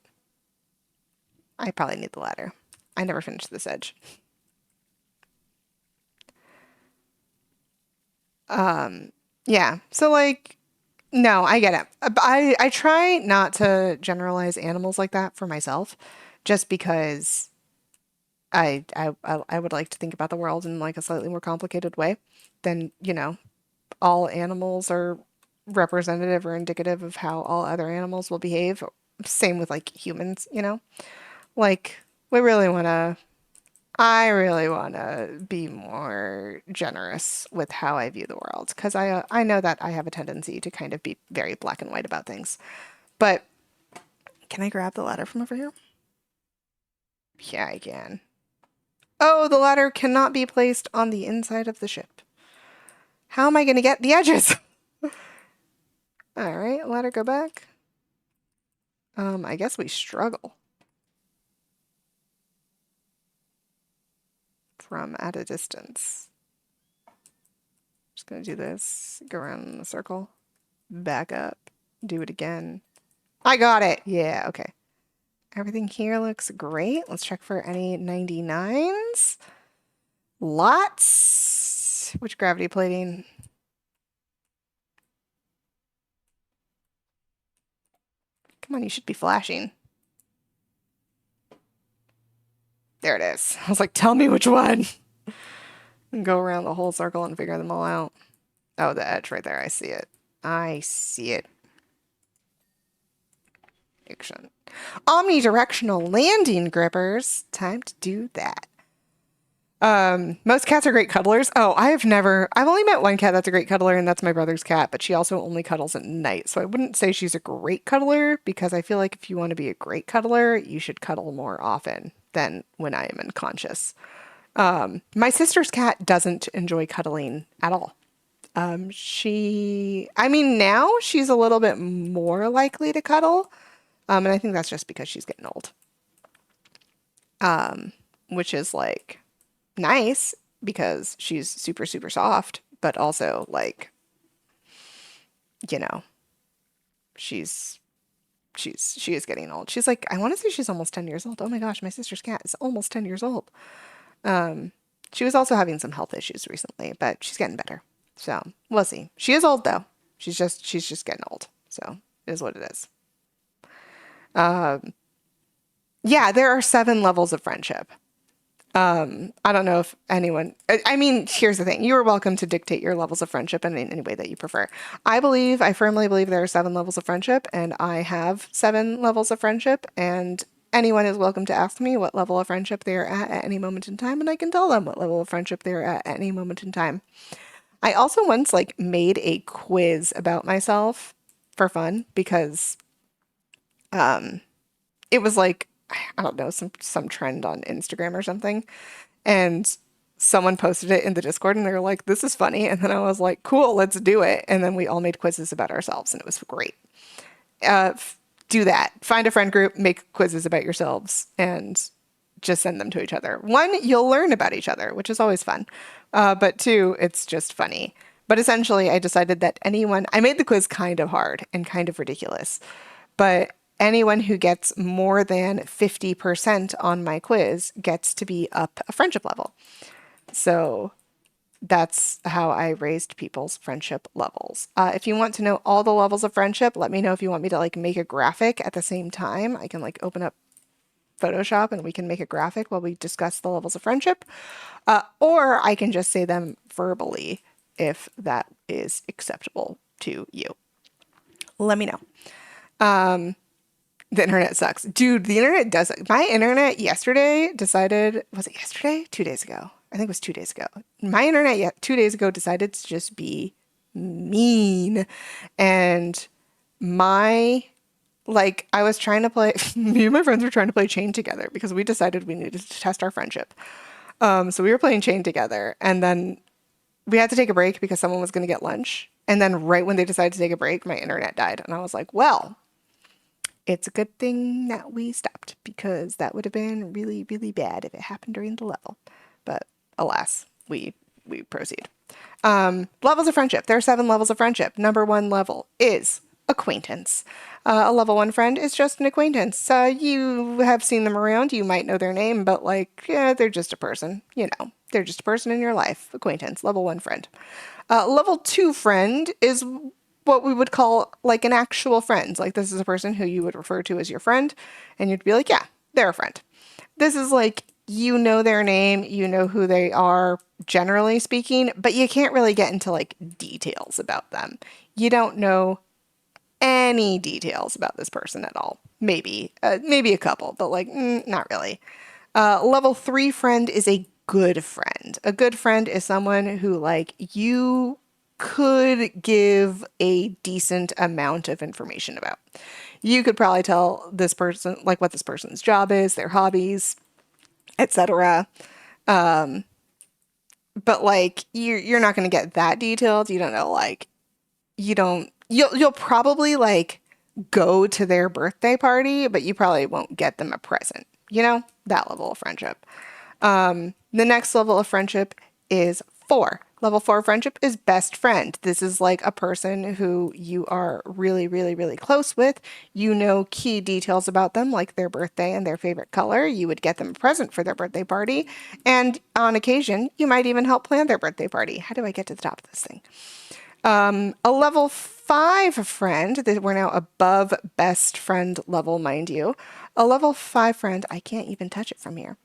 I probably need the ladder. I never finished this edge. Yeah. So like, no, I get it. I try not to generalize animals like that for myself, just because I would like to think about the world in like a slightly more complicated way than, all animals are representative or indicative of how all other animals will behave. Same with like humans. Like we really want to I really want to be more generous with how I view the world because I know that I have a tendency to kind of be very black and white about things. But can I grab the ladder from over here? Yeah, I can. Oh, the ladder cannot be placed on the inside of the ship. How am I going to get the edges? All right, ladder go back. I guess we struggle. from at a distance. Just gonna do this, go around in a circle, back up, do it again. I got it. Yeah, okay. Everything here looks great. Let's check for any 99s. Lots. Which gravity plating? Come on, you should be flashing. There it is. I was like, tell me which one. And go around the whole circle and figure them all out. Oh, the edge right there. I see it. I see it. Action. Omnidirectional landing grippers. Time to do that. Most cats are great cuddlers. Oh, I've only met one cat that's a great cuddler, and that's my brother's cat, but she also only cuddles at night. So I wouldn't say she's a great cuddler, because I feel like if you want to be a great cuddler, you should cuddle more often than when I am unconscious. My sister's cat doesn't enjoy cuddling at all. Now she's a little bit more likely to cuddle. And I think that's just because she's getting old. Which is like nice because she's super, super soft, but also like, you know, she is getting old. She's like, I want to say she's almost 10 years old. Oh my gosh, my sister's cat is almost 10 years old. She was also having some health issues recently, but she's getting better. So we'll see. She is old though. She's just getting old. So it is what it is. Yeah, there are 7 levels of friendship. I don't know if anyone, here's the thing. You are welcome to dictate your levels of friendship in any way that you prefer. I firmly believe there are 7 levels of friendship, and I have 7 levels of friendship, and anyone is welcome to ask me what level of friendship they are at any moment in time, and I can tell them what level of friendship they are at any moment in time. I also once made a quiz about myself for fun because it was I don't know, some trend on Instagram or something. And someone posted it in the Discord and they were like, this is funny. And then I was like, cool, let's do it. And then we all made quizzes about ourselves and it was great. Do that. Find a friend group, make quizzes about yourselves and just send them to each other. 1, you'll learn about each other, which is always fun. But 2, it's just funny. But essentially, I decided that I made the quiz kind of hard and kind of ridiculous. But anyone who gets more than 50% on my quiz gets to be up a friendship level. So that's how I raised people's friendship levels. If you want to know all the levels of friendship, let me know if you want me to make a graphic at the same time. I can open up Photoshop and we can make a graphic while we discuss the levels of friendship. Or I can just say them verbally if that is acceptable to you. Let me know. The internet sucks. Dude, the internet does. My internet yesterday decided, was it yesterday? 2 days ago. I think it was 2 days ago. My internet 2 days ago decided to just be mean. And I was trying to play, me and my friends were trying to play Chain together because we decided we needed to test our friendship. So we were playing Chain together and then we had to take a break because someone was going to get lunch. And then right when they decided to take a break, my internet died. And I was like, well, it's a good thing that we stopped because that would have been really, really bad if it happened during the level. But alas, we proceed. Levels of friendship. There are 7 levels of friendship. Number 1 level is acquaintance. A level 1 friend is just an acquaintance. You have seen them around. You might know their name, but they're just a person. They're just a person in your life. Acquaintance. Level 1 friend. Level 2 friend is what we would call an actual friend. This is a person who you would refer to as your friend, and you'd be like, yeah, they're a friend. This is you know their name, you know who they are, generally speaking, but you can't really get into details about them. You don't know any details about this person at all. Maybe a couple, but not really. Level 3 friend is a good friend. A good friend is someone who you could give a decent amount of information about. You could probably tell this person what this person's job is, their hobbies, etc. But you're not going to get that detailed. You don't know you'll probably go to their birthday party, but you probably won't get them a present. That level of friendship. The next level of friendship is 4. Level 4 friendship is best friend. This is like a person who you are really, really, really close with. You know key details about them, like their birthday and their favorite color. You would get them a present for their birthday party. And on occasion, you might even help plan their birthday party. How do I get to the top of this thing? A level 5 friend, that we're now above best friend level, mind you. A level 5 friend, I can't even touch it from here.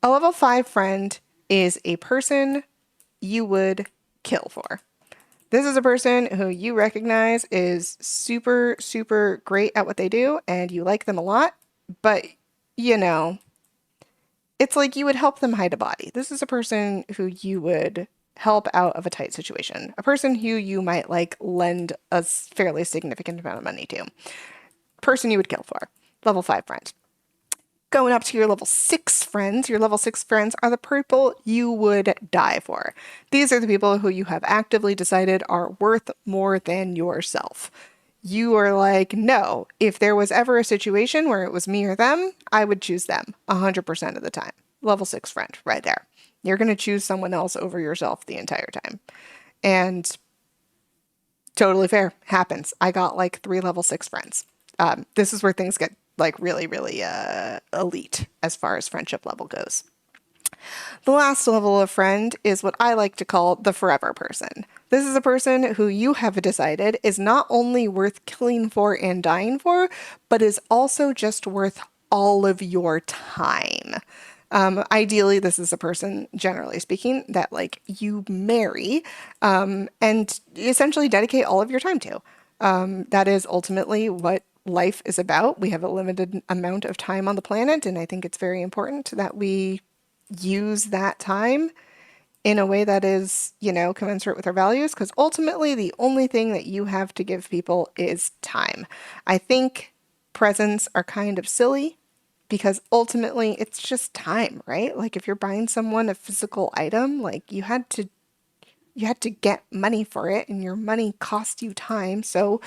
A level 5 friend is a person you would kill for. This is a person who you recognize is super, super great at what they do and you like them a lot, but you know, it's like you would help them hide a body. This is a person who you would help out of a tight situation, a person who you might like lend a fairly significant amount of money to, person you would kill for. Level 5 friend. Going up to your level 6 friends. Your level 6 friends are the people you would die for. These are the people who you have actively decided are worth more than yourself. You are like, no, if there was ever a situation where it was me or them, I would choose them 100% of the time. Level 6 friend, right there. You're going to choose someone else over yourself the entire time. And totally fair. Happens. I got like 3 level 6 friends. This is where things get like really, really elite as far as friendship level goes. The last level of friend is what I like to call the forever person. This is a person who you have decided is not only worth killing for and dying for, but is also just worth all of your time. Ideally, this is a person, generally speaking, that like you marry and essentially dedicate all of your time to. That is ultimately what life is about. We have a limited amount of time on the planet, and I think it's very important that we use that time in a way that is, you know, commensurate with our values, because ultimately the only thing that you have to give people is time. I think presents are kind of silly because ultimately it's just time, right? Like if you're buying someone a physical item, like you had to get money for it and your money cost you time. So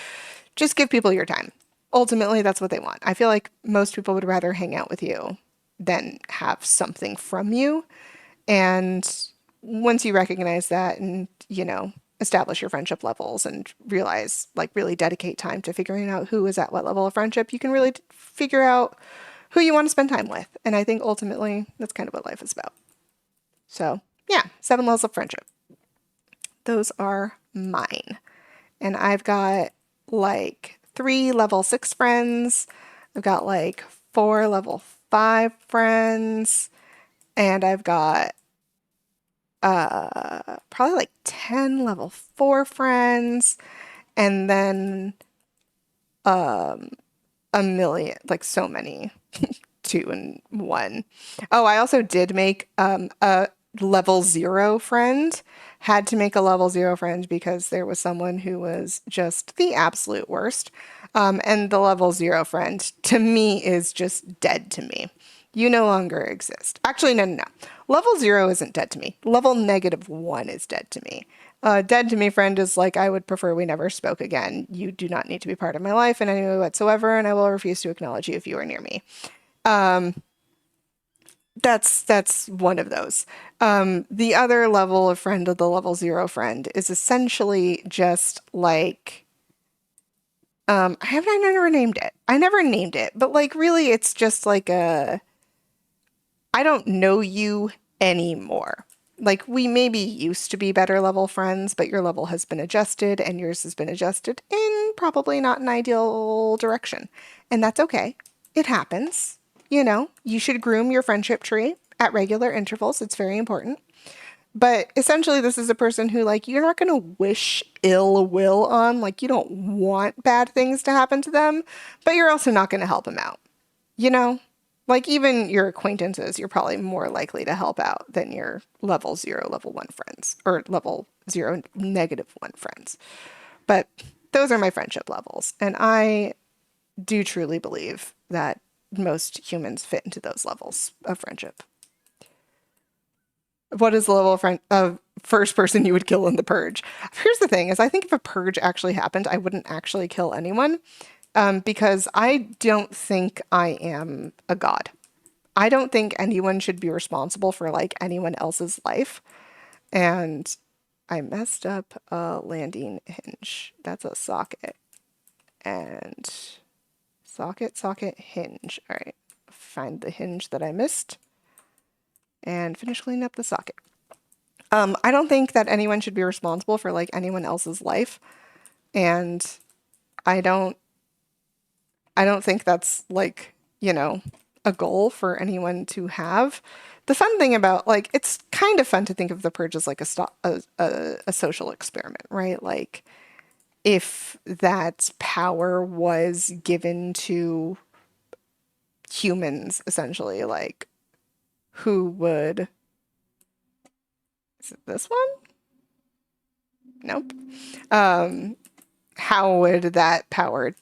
just give people your time. Ultimately, that's what they want. I feel like most people would rather hang out with you than have something from you. And once you recognize that and, you know, establish your friendship levels and realize, like, really dedicate time to figuring out who is at what level of friendship, you can really figure out who you want to spend time with. And I think ultimately that's kind of what life is about. So, yeah, 7 levels of friendship. Those are mine. And I've got like 3 level 6 friends. I've got like 4 level 5 friends. And I've got probably like 10 level 4 friends. And then a million, like so many 2 and 1. Oh, I also did make a level 0 friend. Had to make a level 0 friend because there was someone who was just the absolute worst. And the level 0 friend to me is just dead to me. You no longer exist. Actually, no, no, no. Level 0 isn't dead to me. Level -1 is dead to me. Dead to me friend is like, I would prefer we never spoke again. You do not need to be part of my life in any way whatsoever, and I will refuse to acknowledge you if you are near me. That's one of those. The other level of friend of the level 0 friend is essentially just like, I never named it. I never named it, but like really it's just like a, I don't know you anymore. Like we maybe used to be better level friends, but your level has been adjusted and yours has been adjusted in probably not an ideal direction. And that's okay. It happens. You know, you should groom your friendship tree at regular intervals. It's very important. But essentially, this is a person who, like, you're not going to wish ill will on. Like, you don't want bad things to happen to them, but you're also not going to help them out. You know? Like, even your acquaintances, you're probably more likely to help out than your level 0, level 1 friends, or level 0, -1 friends. But those are my friendship levels. And I do truly believe that most humans fit into those levels of friendship. What is the level of first person you would kill in the purge? Here's the thing is I think if a purge actually happened, I wouldn't actually kill anyone because I don't think I am a god. I don't think anyone should be responsible for like anyone else's life. And I messed up a landing hinge. That's a socket. And socket, socket, hinge. All right. Find the hinge that I missed and finish cleaning up the socket. I don't think that anyone should be responsible for like anyone else's life. And I don't think that's like, a goal for anyone to have. The fun thing about like it's kind of fun to think of the purge as like a social experiment, right? Like if that power was given to humans, essentially, like who would, is it this one? Nope. How would that power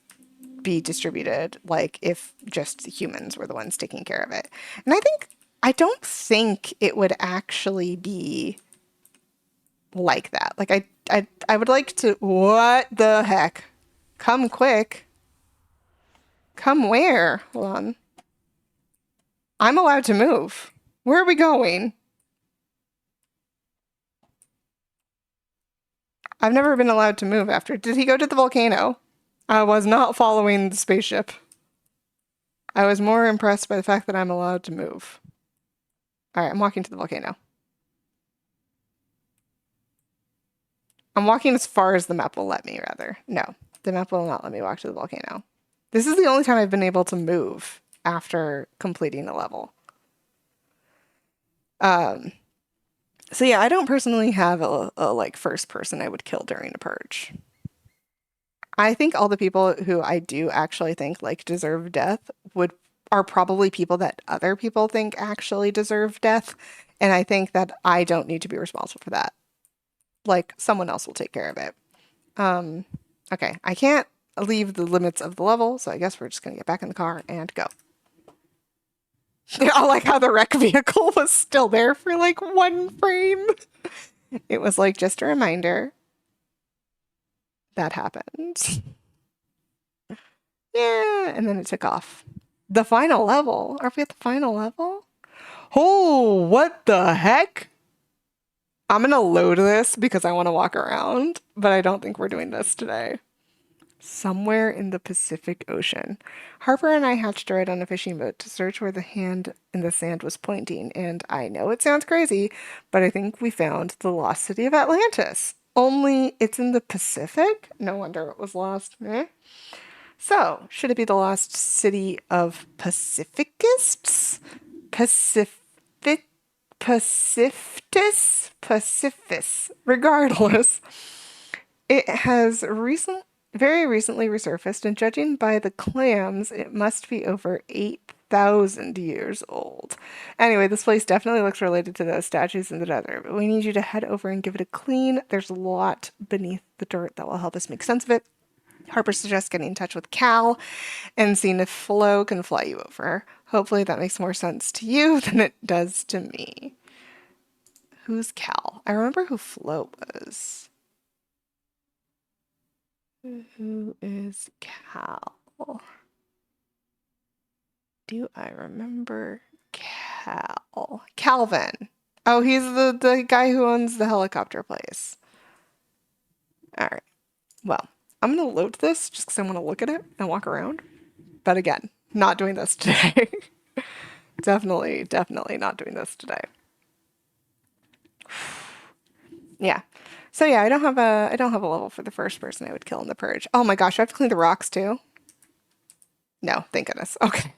be distributed, like if just humans were the ones taking care of it? And I don't think it would actually be like that. Like I would like to, what the heck? Come quick. Come where? Hold on. I'm allowed to move. Where are we going? I've never been allowed to move after. Did he go to the volcano? I was not following the spaceship. I was more impressed by the fact that I'm allowed to move. All right, I'm walking to the volcano. I'm walking as far as the map will let me, rather. No, the map will not let me walk to the volcano. This is the only time I've been able to move after completing a level. So yeah, I don't personally have a like first person I would kill during a purge. I think all the people who I do actually think like deserve death are probably people that other people think actually deserve death, and I think that I don't need to be responsible for that. Like someone else will take care of it. Okay, I can't leave the limits of the level, so I guess we're just gonna get back in the car and go. I like how the wreck vehicle was still there for like one frame. It was like just a reminder that happened. Yeah, and then it took off. The final level? Are we at the final level? Oh, what the heck? I'm gonna load this because I want to walk around, but I don't think we're doing this today. Somewhere in the Pacific Ocean. Harper and I hatched a ride on a fishing boat to search where the hand in the sand was pointing, and I know it sounds crazy, but I think we found the lost city of Atlantis. Only it's in the Pacific? No wonder it was lost. Eh? So, should it be the lost city of Pacificists? Pacifist? Regardless, it has very recently resurfaced, and judging by the clams, it must be over 8,000 years old. Anyway, this place definitely looks related to those statues in the desert, but we need you to head over and give it a clean. There's a lot beneath the dirt that will help us make sense of it. Harper suggests getting in touch with Cal and seeing if Flo can fly you over. Hopefully that makes more sense to you than it does to me. Who's Cal? I remember who Flo was. Who is Cal? Do I remember Cal? Calvin. Oh, he's the guy who owns the helicopter place. All right. Well, I'm going to load this just because I want to look at it and walk around. But again, not doing this today. Definitely not doing this today. Yeah. So yeah, I don't have a level for the first person I would kill in the purge. Oh my gosh, I have to clean the rocks too. No, thank goodness. Okay.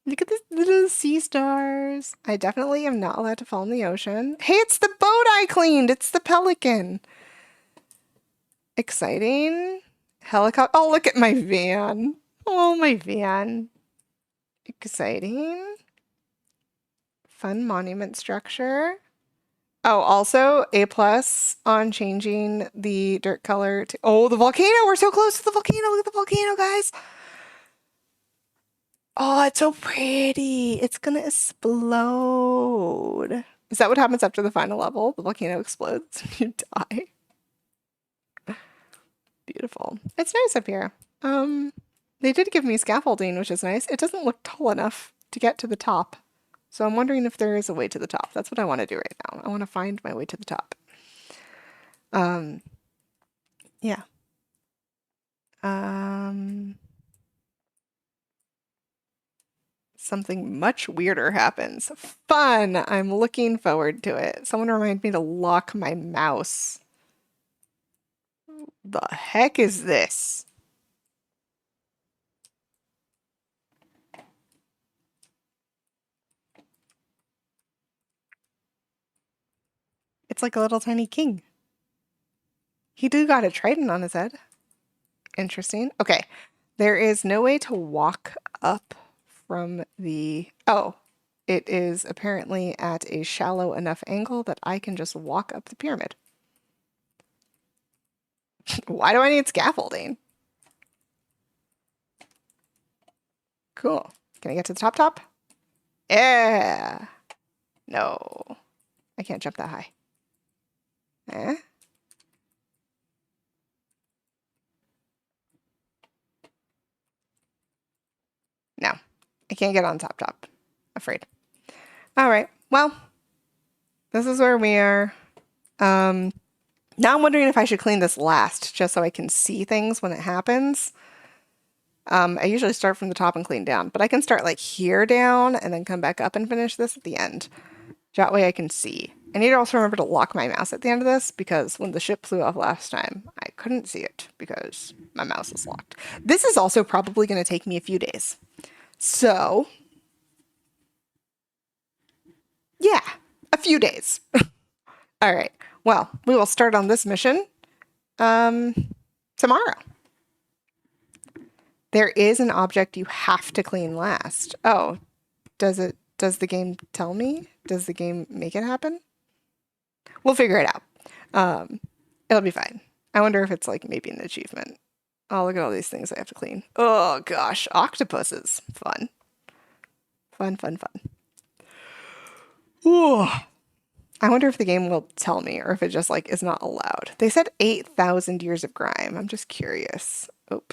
Look at these little sea stars. I definitely am not allowed to fall in the ocean. Hey, it's the boat I cleaned. It's the Pelican. Exciting. Helicopter. Oh, look at my van. Oh, my van. Exciting. Fun monument structure. Oh, also A+ on changing the dirt color to, oh, the volcano. We're so close to the volcano. Look at the volcano, guys. Oh, it's so pretty. It's gonna explode. Is that what happens after the final level? The volcano explodes and you die. Beautiful. It's nice up here. They did give me scaffolding, which is nice. It doesn't look tall enough to get to the top. So I'm wondering if there is a way to the top. That's what I want to do right now. I want to find my way to the top. Yeah. Something much weirder happens. Fun! I'm looking forward to it. Someone remind me to lock my mouse. The heck is this? It's like a little tiny king. He do got a trident on his head. Interesting. Okay. There is no way to walk up from the... Oh, it is apparently at a shallow enough angle that I can just walk up the pyramid. Why do I need scaffolding? Cool. Can I get to the top? Yeah. No. I can't jump that high. Eh? No. I can't get on top. Afraid. All right. Well, this is where we are. Now I'm wondering if I should clean this last, just so I can see things when it happens. I usually start from the top and clean down, but I can start like here down and then come back up and finish this at the end. That way I can see. I need to also remember to lock my mouse at the end of this, because when the ship flew off last time, I couldn't see it because my mouse is locked. This is also probably going to take me a few days. So, yeah, a few days. All right. Well, we will start on this mission tomorrow. There is an object you have to clean last. Oh, does the game tell me? Does the game make it happen? We'll figure it out. It'll be fine. I wonder if it's like maybe an achievement. Oh, look at all these things I have to clean. Oh gosh, octopuses. Fun. Fun. Ooh. I wonder if the game will tell me or if it just like is not allowed. They said 8,000 years of grime. I'm just curious. Oh,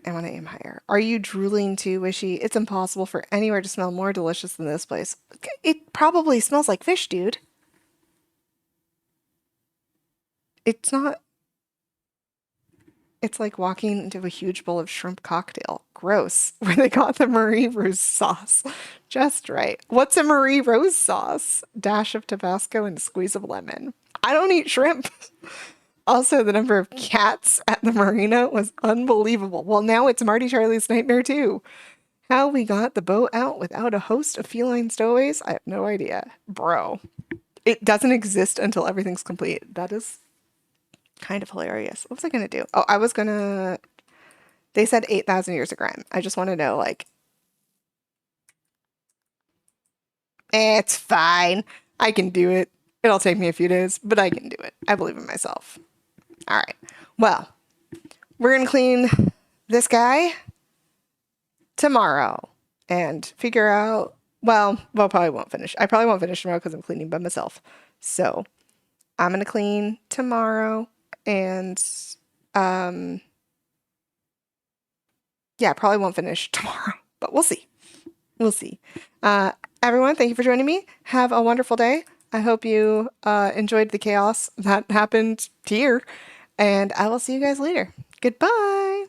I want to aim higher. Are you drooling too, Wishy? It's impossible for anywhere to smell more delicious than this place. It probably smells like fish, dude. It's not. It's like walking into a huge bowl of shrimp cocktail. Gross. Where they got the Marie Rose sauce. Just right. What's a Marie Rose sauce? Dash of Tabasco and a squeeze of lemon. I don't eat shrimp. Also, the number of cats at the marina was unbelievable. Well, now it's Marty Charlie's nightmare too. How we got the boat out without a host of feline stowaways? I have no idea. Bro. It doesn't exist until everything's complete. That is kind of hilarious. What was I going to do? Oh, I was going to... They said 8,000 years of grime. I just want to know, like... It's fine. I can do it. It'll take me a few days, but I can do it. I believe in myself. All right. Well, we're going to clean this guy tomorrow and figure out... Well, probably won't finish. I probably won't finish tomorrow because I'm cleaning by myself. So, I'm going to clean tomorrow. And, yeah, probably won't finish tomorrow, but we'll see. We'll see. Everyone, thank you for joining me. Have a wonderful day. I hope you enjoyed the chaos that happened here, and I will see you guys later. Goodbye.